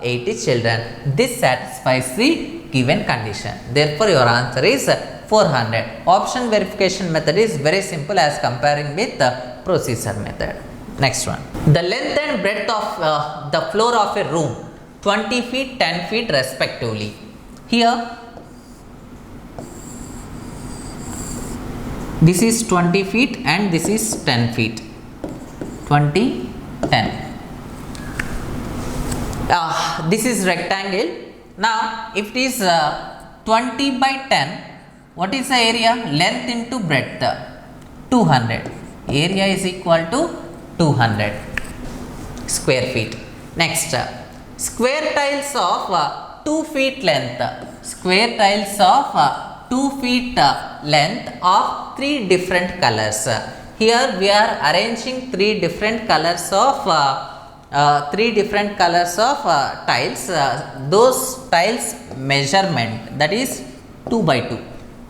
80 children. This satisfies the given condition. Therefore, your answer is 400. Option verification method is very simple as comparing with the procedure method. Next one. The length and breadth of the floor of a room, 20 feet, 10 feet respectively. Here, this is 20 feet and this is 10 feet. 20, 10. This is rectangle. Now, if it is 20 by 10, what is the area? Length into breadth, 200. Area is equal to 200 square feet. Next, square tiles of 2 feet length. Square tiles of 2 feet length of 3 different colors. Here we are arranging 3 different colors of tiles. Those tiles measurement, that is 2 by 2.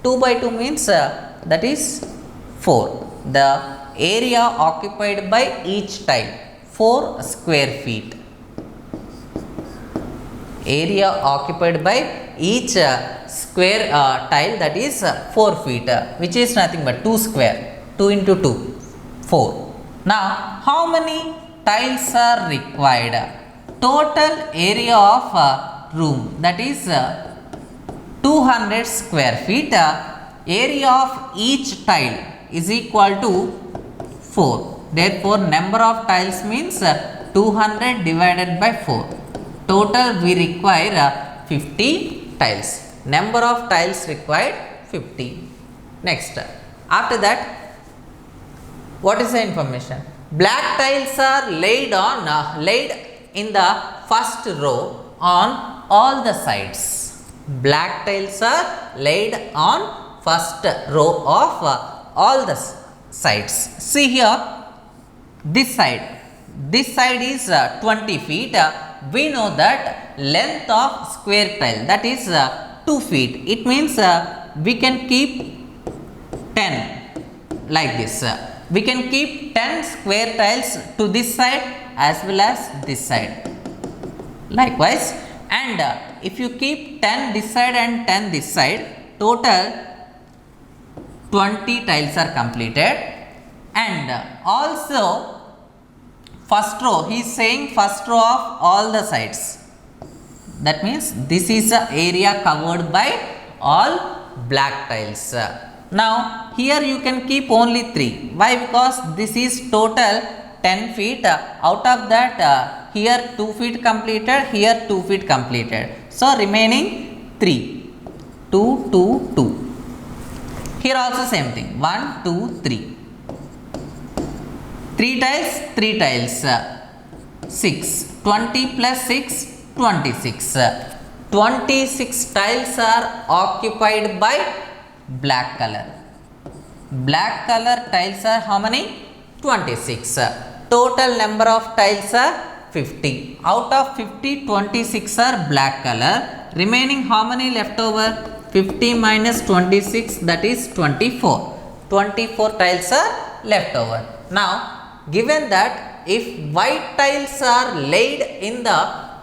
2 by 2 means that is 4. The area occupied by each tile, 4 square feet. Area occupied by each square tile, that is 4 feet, which is nothing but 2 square. 2 into 2, 4. Now, how many tiles are required? Total area of room, that is 200 square feet. Area of each tile is equal to 4. Therefore, number of tiles means 200 divided by 4. Total we require 50 tiles. Number of tiles required 50. Next, after that, what is the information? Black tiles are laid in the first row on all the sides. Black tiles are laid on first row of all the sides. See here, this side is 20 feet. We know that length of square tile, that is 2 feet. It means we can keep 10 like this. We can keep 10 square tiles to this side as well as this side. Likewise, and if you keep 10 this side and 10 this side, total 20 tiles are completed. And also first row, he is saying first row of all the sides. That means this is the area covered by all black tiles. Now here you can keep only 3. Why? Because this is total 10 feet. Out of that, here 2 feet completed, here 2 feet completed. So remaining 3. 2, 2, 2. Here also same thing. 1, 2, 3. 3 tiles, 3 tiles. 6. 20 plus 6, 26. 26 tiles are occupied by black color. Black color tiles are how many? 26. Total number of tiles are 50. Out of 50, 26 are black color. Remaining how many left over? 50 minus 26, that is 24. 24 tiles are left over. Now, given that if white tiles are laid in the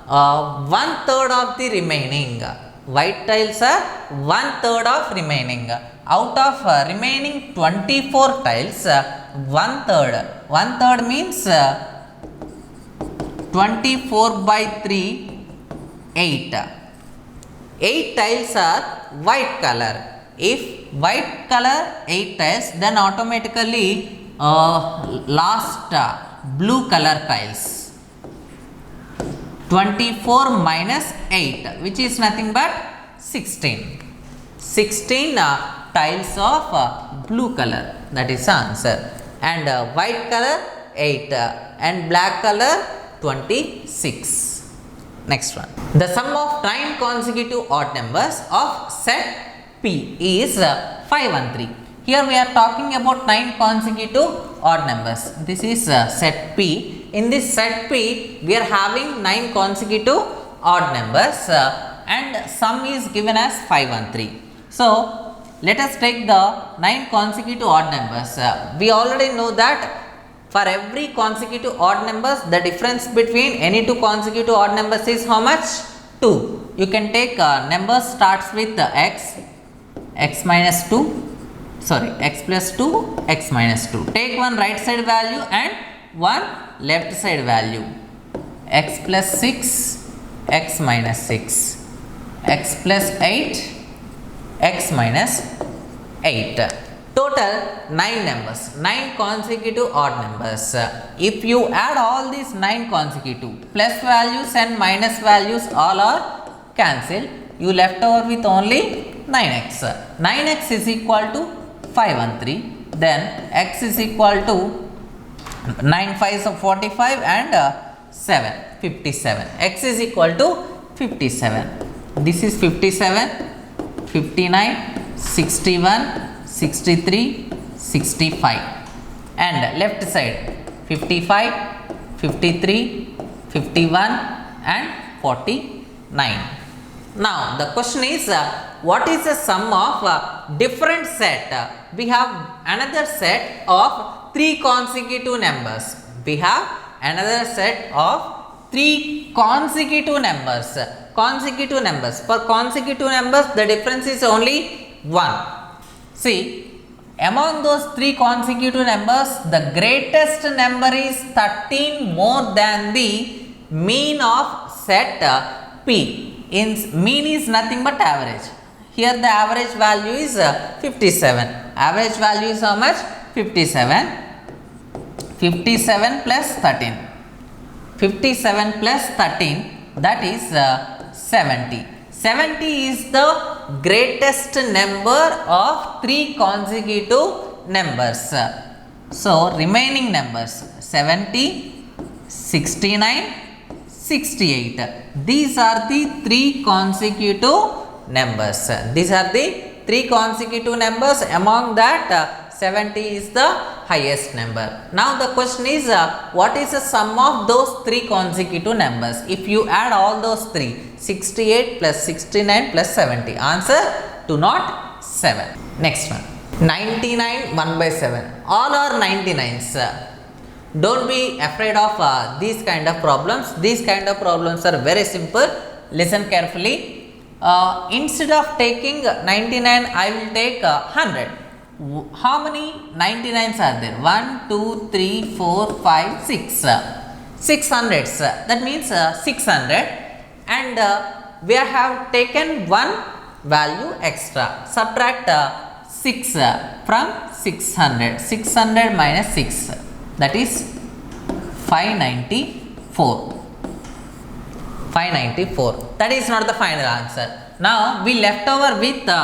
1/3 of the remaining, white tiles are 1/3 of remaining. Out of remaining 24 tiles, 1/3. 1/3 means 24 by 3, 8. 8 tiles are white color. If white color 8 tiles, then automatically last blue color tiles. 24 minus 8, which is nothing but 16. 16 tiles of blue color, that is the answer. And white color 8 and black color 26. Next one. The sum of 9 consecutive odd numbers of set P is 5 and 3. Here we are talking about 9 consecutive odd numbers. This is set P. In this set P, we are having 9 consecutive odd numbers and sum is given as 5 and 3. So, let us take the 9 consecutive odd numbers. We already know that for every consecutive odd numbers, the difference between any two consecutive odd numbers is how much? 2. You can take numbers starts with x, x minus 2, sorry, x plus 2, x minus 2. Take one right side value and one left side value. X plus 6, x minus 6, x plus 8, x minus 8. Total 9 numbers, 9 consecutive odd numbers. If you add all these 9 consecutive, plus values and minus values all are cancelled, you left over with only 9x. 9x is equal to 5 and 3. Then x is equal to 9 5s of 45 and 7, 57. X is equal to 57. This is 57, 59, 61, 63, 65. And left side 55, 53, 51 and 49. Now the question is, what is the sum of different set? We have another set of 3 consecutive numbers. We have another set of 3 consecutive numbers. Consecutive numbers. For consecutive numbers, the difference is only 1. See, among those 3 consecutive numbers, the greatest number is 13 more than the mean of set P. In mean is nothing but average. Here the average value is 57. Average value is how much? 57. 57 plus 13. 57 plus 13, that is 70. 70 is the greatest number of 3 consecutive numbers. So, remaining numbers 70, 69, 68. These are the 3 consecutive numbers. These are the 3 consecutive numbers. Among that, 70 is the highest number. Now the question is, what is the sum of those 3 consecutive numbers? If you add all those 3, 68 plus 69 plus 70. Answer 207. Next one. 99 1 by 7. All are 99s. Don't be afraid of these kind of problems. These kind of problems are very simple. Listen carefully. Instead of taking 99, I will take 100. How many 99s are there? 1, 2, 3, 4, 5, 6. 600s. That means 600. And we have taken one value extra. Subtract 6 from 600. 600 minus 6. That is 594. 594. That is not the final answer. Now we left over with the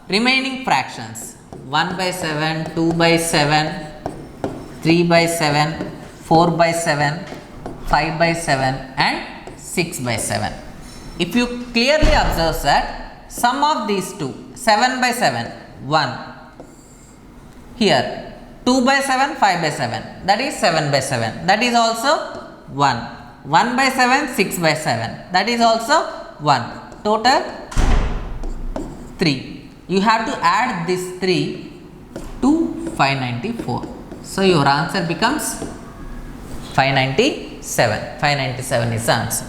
remaining fractions. 1 by 7, 2 by 7, 3 by 7, 4 by 7, 5 by 7 and 6 by 7. If you clearly observe that sum of these two, 7 by 7, 1. Here 2 by 7, 5 by 7, that is 7 by 7, that is also 1. 1 by 7, 6 by 7. That is also 1. Total 3. You have to add this 3 to 594. So, your answer becomes 597. 597 is the answer.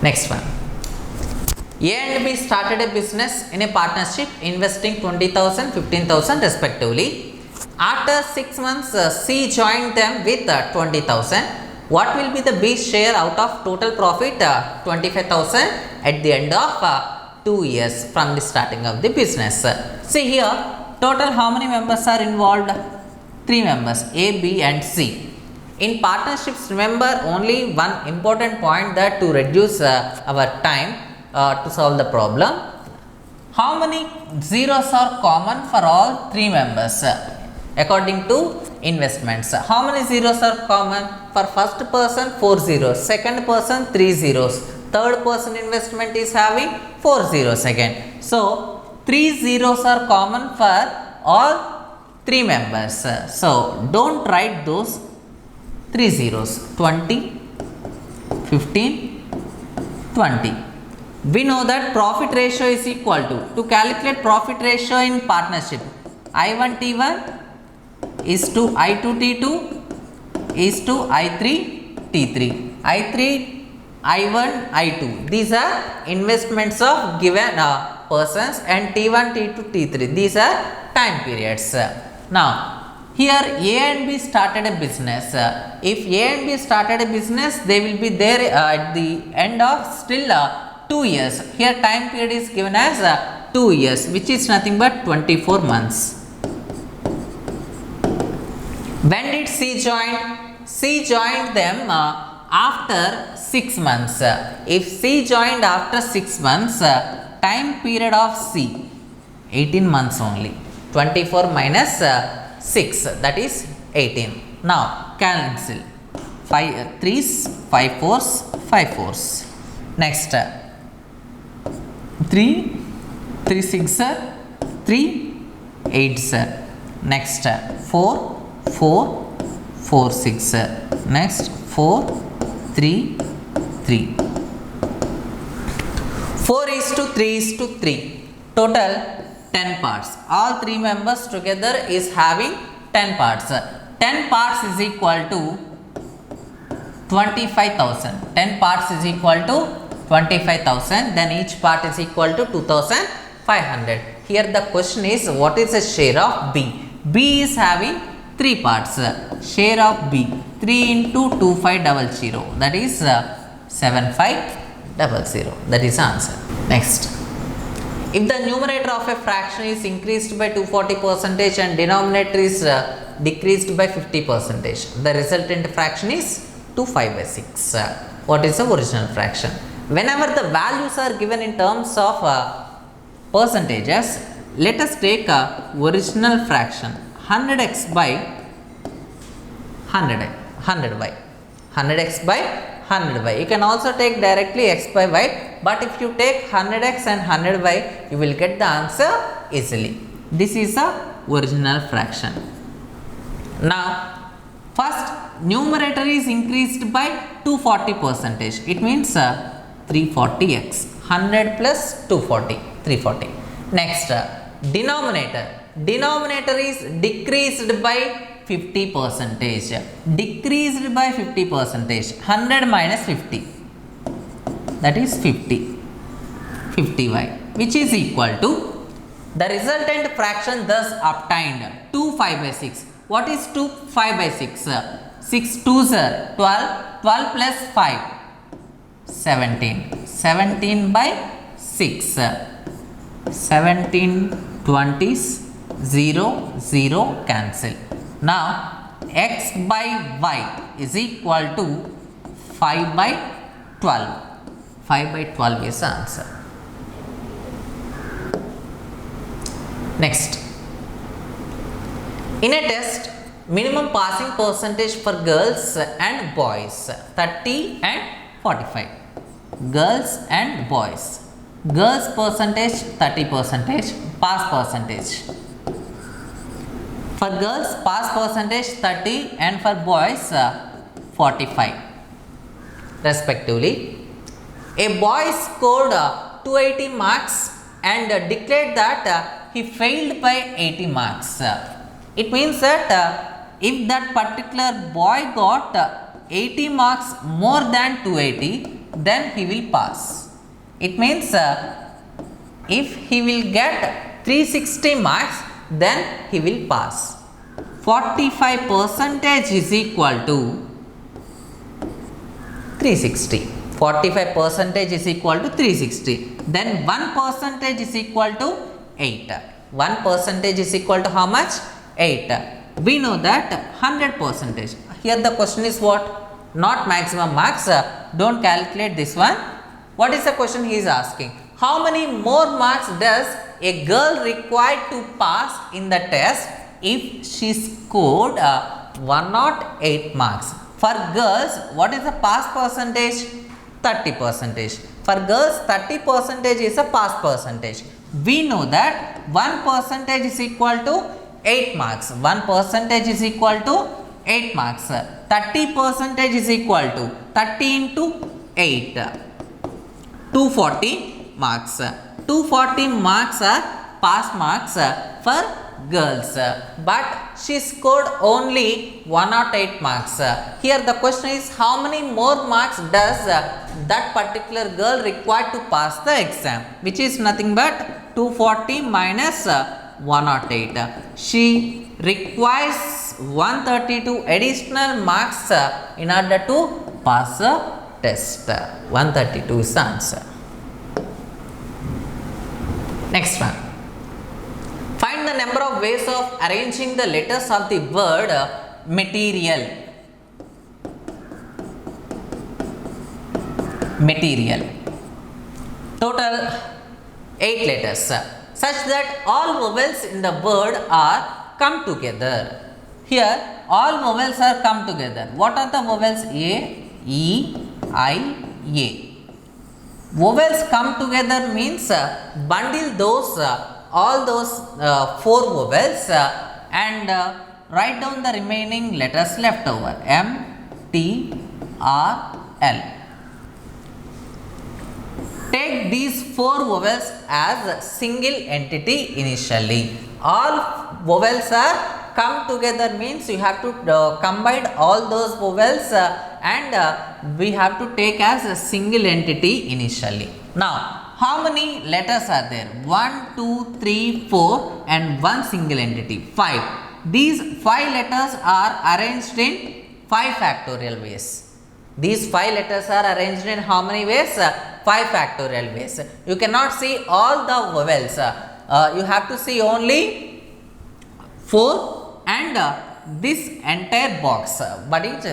Next one. A and B started a business in a partnership investing 20,000, 15,000 respectively. After 6 months, C joined them with 20,000. What will be the B's share out of total profit 25,000 at the end of 2 years from the starting of the business? See here, total how many members are involved? 3 members, A, B and C. In partnerships, remember only one important point that to reduce our time to solve the problem. How many zeros are common for all 3 members according to investments? How many zeros are common? For first person 4 zeros, second person 3 zeros, third person investment is having 4 zeros again. So 3 zeros are common for all 3 members. So don't write those 3 zeros. 20, 15, 20. We know that profit ratio is equal to calculate profit ratio in partnership, I1 T1 is to I2 T2 is to I3 T3. I3, I1, I2. These are investments of given persons, and T1, T2, T3. These are time periods. Now, here A and B started a business. If A and B started a business, they will be there at the end of still 2 years. Here time period is given as 2 years, which is nothing but 24 months. When did C join? C joined them after 6 months. If C joined after 6 months, time period of C 18 months only. 24 minus 6, that is 18. Now cancel 5 3s, 5 4s, 5 4s. Next 3 6 3 8. Next 4 4 4 6. Next 4 3 3. 4 is to 3 is to 3. Total 10 parts. All 3 members together is having 10 parts. 10 parts is equal to 25,000. 10 parts is equal to 25,000. Then each part is equal to 2,500. Here the question is, what is the share of B? B is having 3 parts. Share of B 3 into 2500. That is 7500. That is answer. Next. If the numerator of a fraction is increased by 240% and denominator is decreased by 50%, the resultant fraction is 2/5/6. What is the original fraction? Whenever the values are given in terms of percentages, let us take a original fraction 100x by 100y. 100x by 100y. You can also take directly x by y, but if you take 100x and 100y, you will get the answer easily. This is the original fraction. Now, first numerator is increased by 240%. It means 340x. 100 plus 240, 340. Next, denominator is decreased by 50%. Decreased by 50%. 100 minus 50, that is 50. 50y, which is equal to the resultant fraction thus obtained 2/5/6. What is 2/5/6? 6 2s are 12. 12 plus 5, 17. 17 by 6. 17 20s, 0 0 cancel. Now x by y is equal to 5/12. 5/12 is the answer. Next, in a test, minimum passing percentage for girls and boys 30 and 45. Girls and boys. Girls percentage 30%, pass percentage. For girls pass percentage 30 and for boys 45 respectively. A boy scored 280 marks and declared that he failed by 80 marks. It means that if that particular boy got 80 marks more than 280, then he will pass. It means if he will get 360 marks, then he will pass. 45% is equal to 360. 45% is equal to 360. Then 1% is equal to 8. 1% is equal to how much? 8. We know that 100%. Here the question is what? Not maximum marks. Don't calculate this one. What is the question he is asking? How many more marks does a girl require to pass in the test if she scored 108 marks? For girls, what is the pass percentage? 30%. For girls, 30% is a pass percentage. We know that 1% is equal to 8 marks. 1% is equal to 8 marks. 30% is equal to 30 into 8. 240 marks. 240 marks are pass marks for girls, but she scored only 108 marks. Here the question is how many more marks does that particular girl require to pass the exam, which is nothing but 240 minus 108. She requires 132 additional marks in order to pass the test. 132 is the answer. Next one. Find the number of ways of arranging the letters of the word material. Material. Total 8 letters such that all vowels in the word are come together. Here all vowels are come together. What are the vowels? A, E, I, A. Vowels come together means bundle those all those 4 vowels and write down the remaining letters left over. M, T, R, L. Take these 4 vowels as a single entity initially. All vowels are come together means you have to combine all those vowels and we have to take as a single entity initially. Now, how many letters are there? 1, 2, 3, 4 and one single entity, 5. These 5 letters are arranged in 5 factorial ways. These 5 letters are arranged in how many ways? 5 factorial ways. You cannot see all the vowels. You have to see only 4 and this entire box, but it's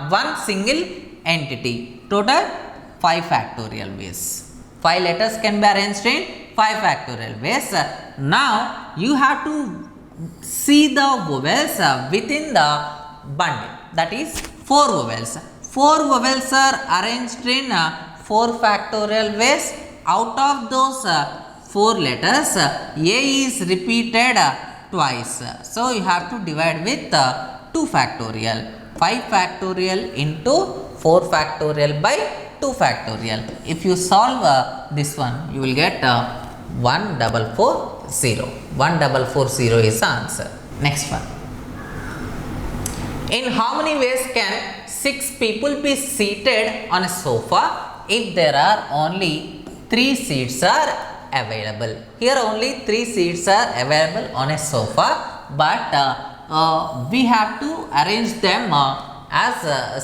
one single entity. Total 5 factorial ways. 5 letters can be arranged in 5 factorial ways. Now you have to see the vowels within the bundle, that is 4 vowels. 4 vowels are arranged in 4 factorial ways. Out of those 4 letters, A is repeated twice. So you have to divide with 2 factorial. 5 factorial into 4 factorial by 2 factorial. If you solve this one, you will get 1440. 1440 is the answer. Next one. In how many ways can 6 people be seated on a sofa if there are only 3 seats are available? Here only 3 seats are available on a sofa, but we have to arrange them as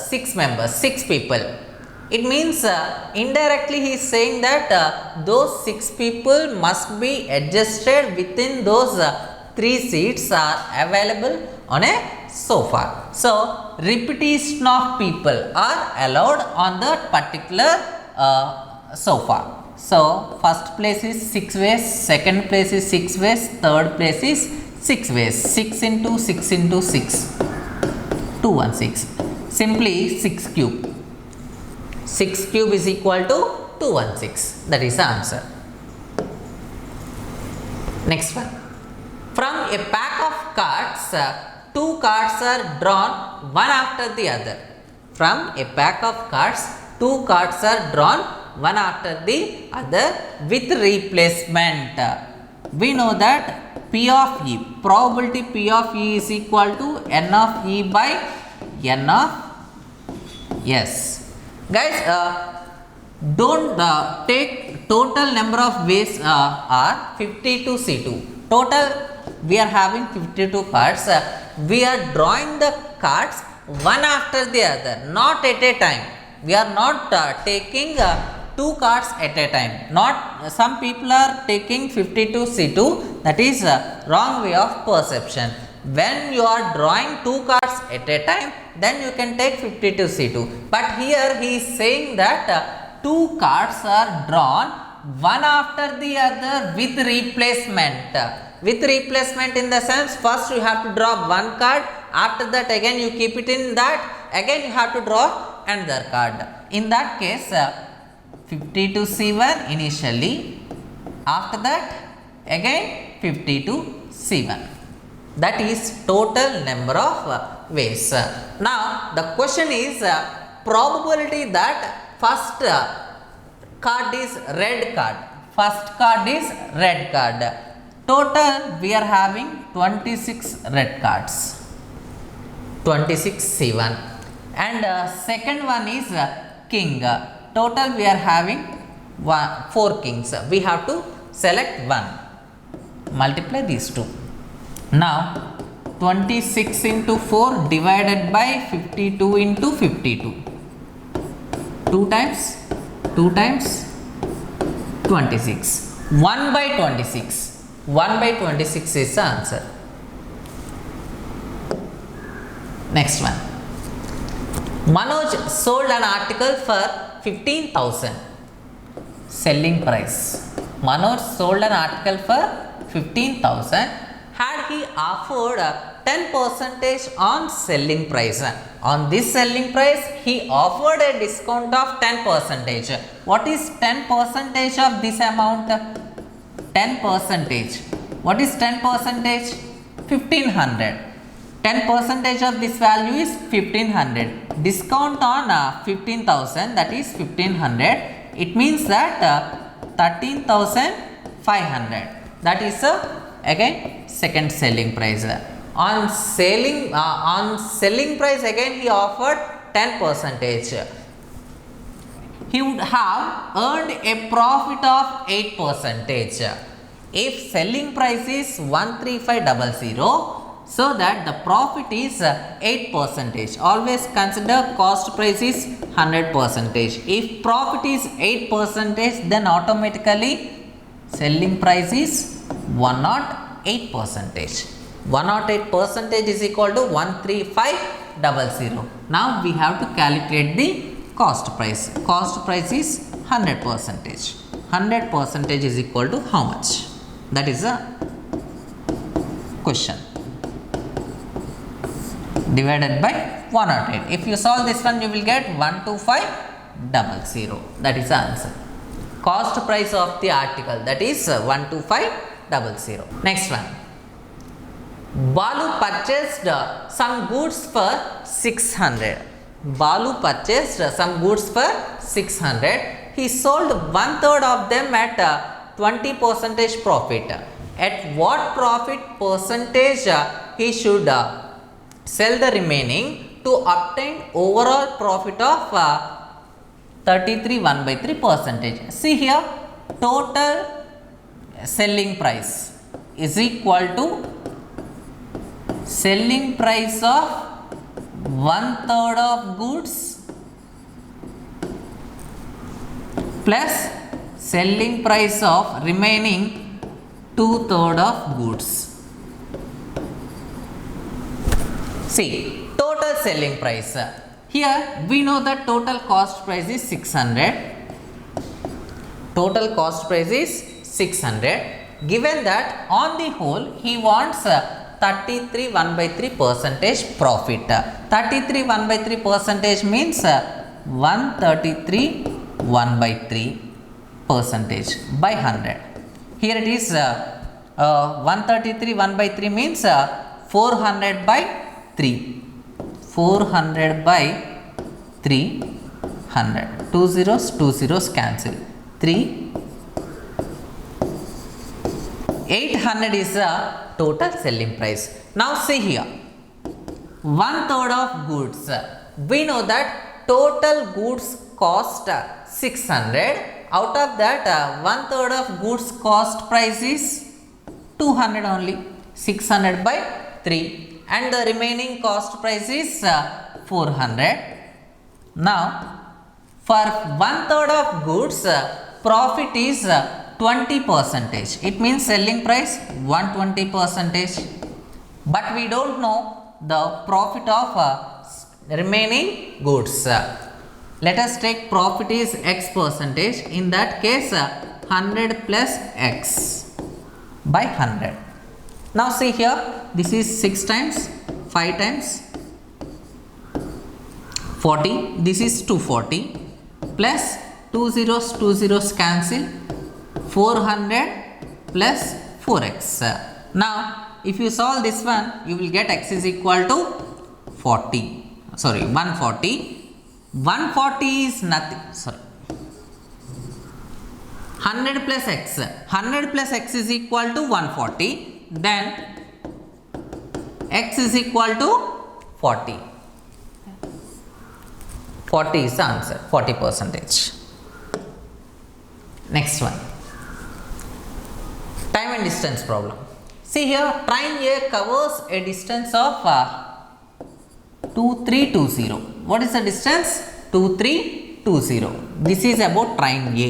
6 members, 6 people. It means indirectly he is saying that those 6 people must be adjusted within those 3 seats are available on a sofa. So repetition of people are allowed on that particular sofa. So first place is 6 ways, second place is 6 ways, third place is 6 ways. 6 into 6 into 6, 216. Simply 6 cube. 6 cube is equal to 216. That is the answer. Next one. From a pack of cards, 2 cards are drawn one after the other. from a pack of cards, two cards are drawn one after the other with replacement. We know that P of E, probability P of E is equal to N of E by N of S. Guys, don't take total number of ways are 52 C2. Total we are having 52 cards. We are drawing the cards one after the other, not at a time. We are not taking two cards at a time. Not some people are taking 52 C2. That is wrong way of perception. When you are drawing two cards at a time, then you can take 52 C2. But here he is saying that two cards are drawn one after the other with replacement. With replacement in the sense, first you have to draw one card, after that again you keep it in that, again you have to draw another card. In that case 52 C1 initially, after that again 52 C1. That is total number of ways. Now the question is probability that first card is red card. First card is red card. Total we are having 26 red cards. 26 C1. And second one is king. Total we are having 4 kings. We have to select one. Multiply these two. Now 26 into 4 divided by 52 into 52. 2 times 26. 1 by 26. 1 by 26 is the answer. Next one. Manoj sold an article for 15,000. Selling price. Manoj sold an article for 15,000. Had he offered 10% on selling price. On this selling price, he offered a discount of 10%. What is 10% of this amount? 10%. What is 10%? 1500. 10% of this value is 1500. Discount on 15,000, that is 1500. It means that 13,500. That is again second selling price. On selling price again he offered 10%. He would have earned a profit of 8%. If selling price is 13500, so that the profit is 8%. Always consider cost price is 100%. If profit is 8%, then automatically selling price is 108%. 108% is equal to 13500. Now we have to calculate the cost price. Cost price is 100%. 100% is equal to how much? That is a question. Divided by 108. If you solve this one, you will get 12500. That is the answer. Cost price of the article, that is 12500. Next one. Balu purchased some goods for 600. Balu purchased some goods for 600. He sold 1/3 of them at 20% profit. At what profit percentage he should sell the remaining to obtain overall profit of 33 1/3%. See here, total selling price is equal to selling price of 1/3 of goods plus selling price of remaining 2/3 of goods. See, total selling price. Here we know that total cost price is 600. Total cost price is 600. Given that on the whole he wants 33 1/3% profit. 33 1/3% means 133 1/3% by 100. Here it is 133 1/3 means 400 by 3. 400 by 300. Two zeros cancel. 3. 800 is the total selling price. Now see here, 1/3 of goods. We know that total goods cost 600. Out of that, 1/3 of goods cost price is 200 only. 600 by 3, and the remaining cost price is 400. Now, for 1/3 of goods, profit is 20%. It means selling price 120%. But we don't know the profit of remaining goods. Let us take profit is x percentage. In that case, 100 plus x by 100. Now see here, this is 6 times, 5 times 40. This is 240 plus 2 zeros cancel. 400 plus 4x. Now if you solve this one, you will get x is equal to 40. Sorry, 140. 140 is nothing. Sorry. 100 plus x. 100 plus x is equal to 140. Then x is equal to 40. 40 is the answer. 40%. Next one. Time and distance problem. See here, train A covers a distance of 2320. What is the distance? 2320. This is about train A.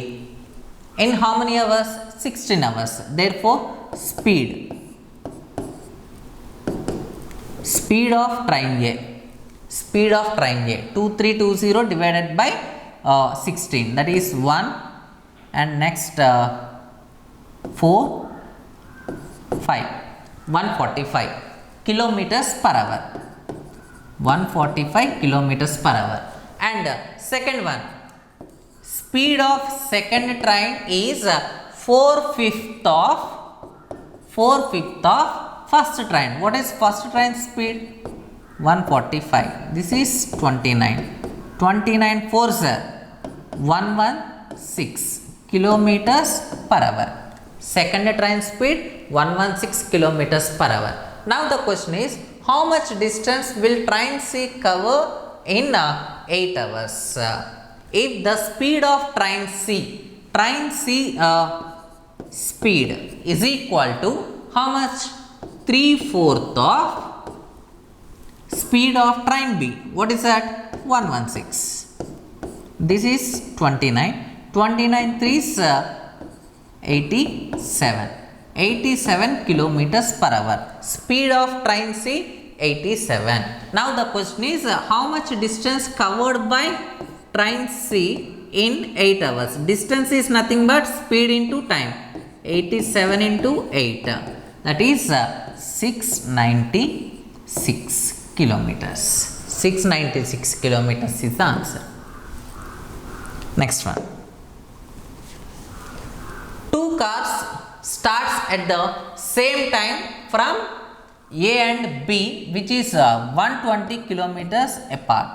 In how many hours? 16 hours. Therefore, speed of train A. Speed of train A. 2320 divided by 16. That is 1, and next 4, 5. 145 kilometers per hour. 145 kilometers per hour. And second one, speed of second train is 4/5 of first train. What is first train speed? 145. This is 29. 29 4s 116 kilometers per hour. Second train speed 116 kilometers per hour. Now the question is, how much distance will train C cover in 8 hours? If the speed of train C speed is equal to how much? 3/4 of speed of train B. What is that? 116. This is 29. 29 3s 87. 87 kilometers per hour. Speed of train C 87. Now the question is, how much distance covered by train C in 8 hours? Distance is nothing but speed into time. 87 into 8. That is 696 kilometers. 696 kilometers is the answer. Next one. Two cars starts at the same time from A and B, which is 120 kilometers apart.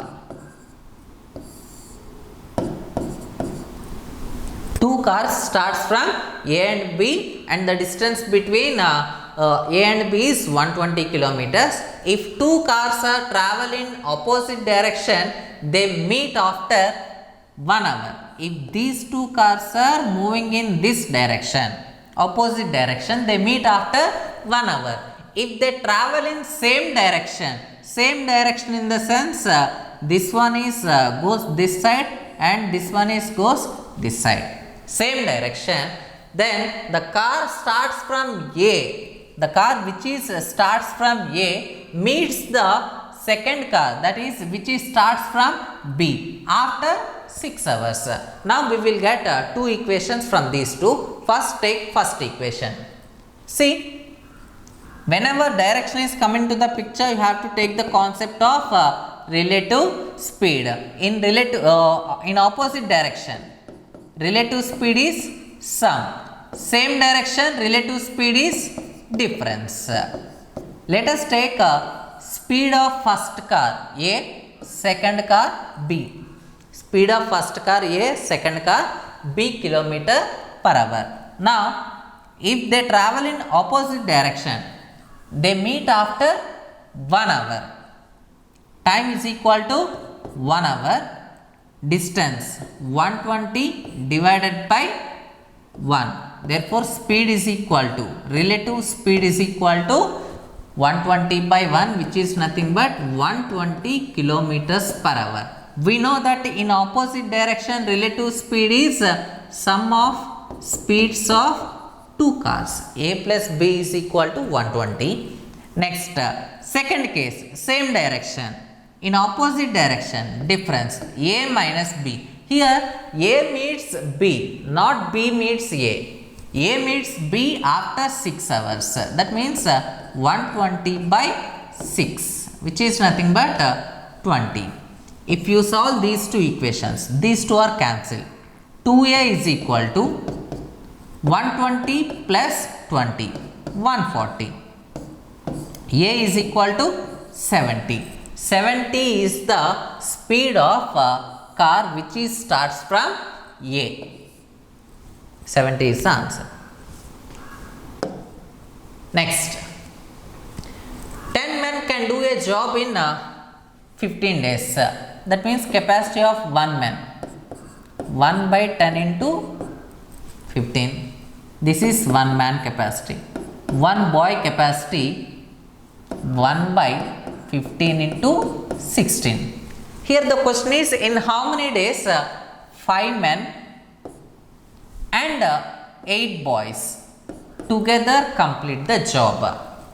Two cars starts from A and B, and the distance between A and B is 120 kilometers. If two cars are traveling opposite direction, they meet after 1 hour. If these two cars are moving in this direction, opposite direction, they meet after 1 hour. If they travel in same direction in the sense, this one is goes this side and this one is goes this side, same direction, then the car starts from A. The car which is starts from A meets the second car, that is which is starts from B after 6 hours. Now we will get two equations from these two. First take first equation. See, whenever direction is coming to the picture, you have to take the concept of relative speed. In opposite direction, relative speed is sum. Same direction, relative speed is difference. Let us take speed of first car A, second car B. Speed of first car A, second car B kilometer per hour. Now, if they travel in opposite direction, they meet after 1 hour. Time is equal to 1 hour. Distance 120 divided by 1. Therefore, speed is equal to, relative speed is equal to 120 by 1, which is nothing but 120 kilometers per hour. We know that in opposite direction relative speed is sum of speeds of two cars. A plus B is equal to 120. Next, second case, same direction. In opposite direction, difference A minus B. Here A meets B, not B meets A. A meets B after 6 hours. That means 120 by 6, which is nothing but 20. If you solve these two equations, these two are cancelled. 2A is equal to 120 plus 20, 140. A is equal to 70. 70 is the speed of a car which is starts from A. 70 is the answer. Next, 10 men can do a job in 15 days. That means capacity of 1 man. 1 by 10 into 15. This is 1 man capacity. 1 boy capacity 1 by 15 into 16. Here the question is, in how many days 5 men and 8 boys together complete the job.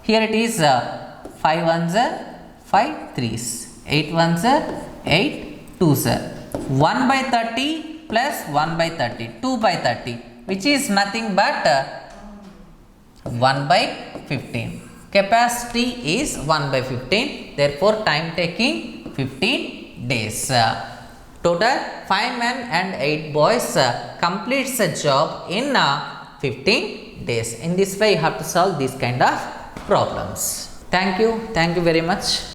Here it is 5 ones are 5 threes, 8 ones are 8 twos are 1 by 30 plus 1 by 30, 2 by 30, which is nothing but 1 by 15. Capacity is 1 by 15, therefore time taking 15 days. Total 5 men and 8 boys completes a job in 15 days. In this way you have to solve these kind of problems. Thank you very much.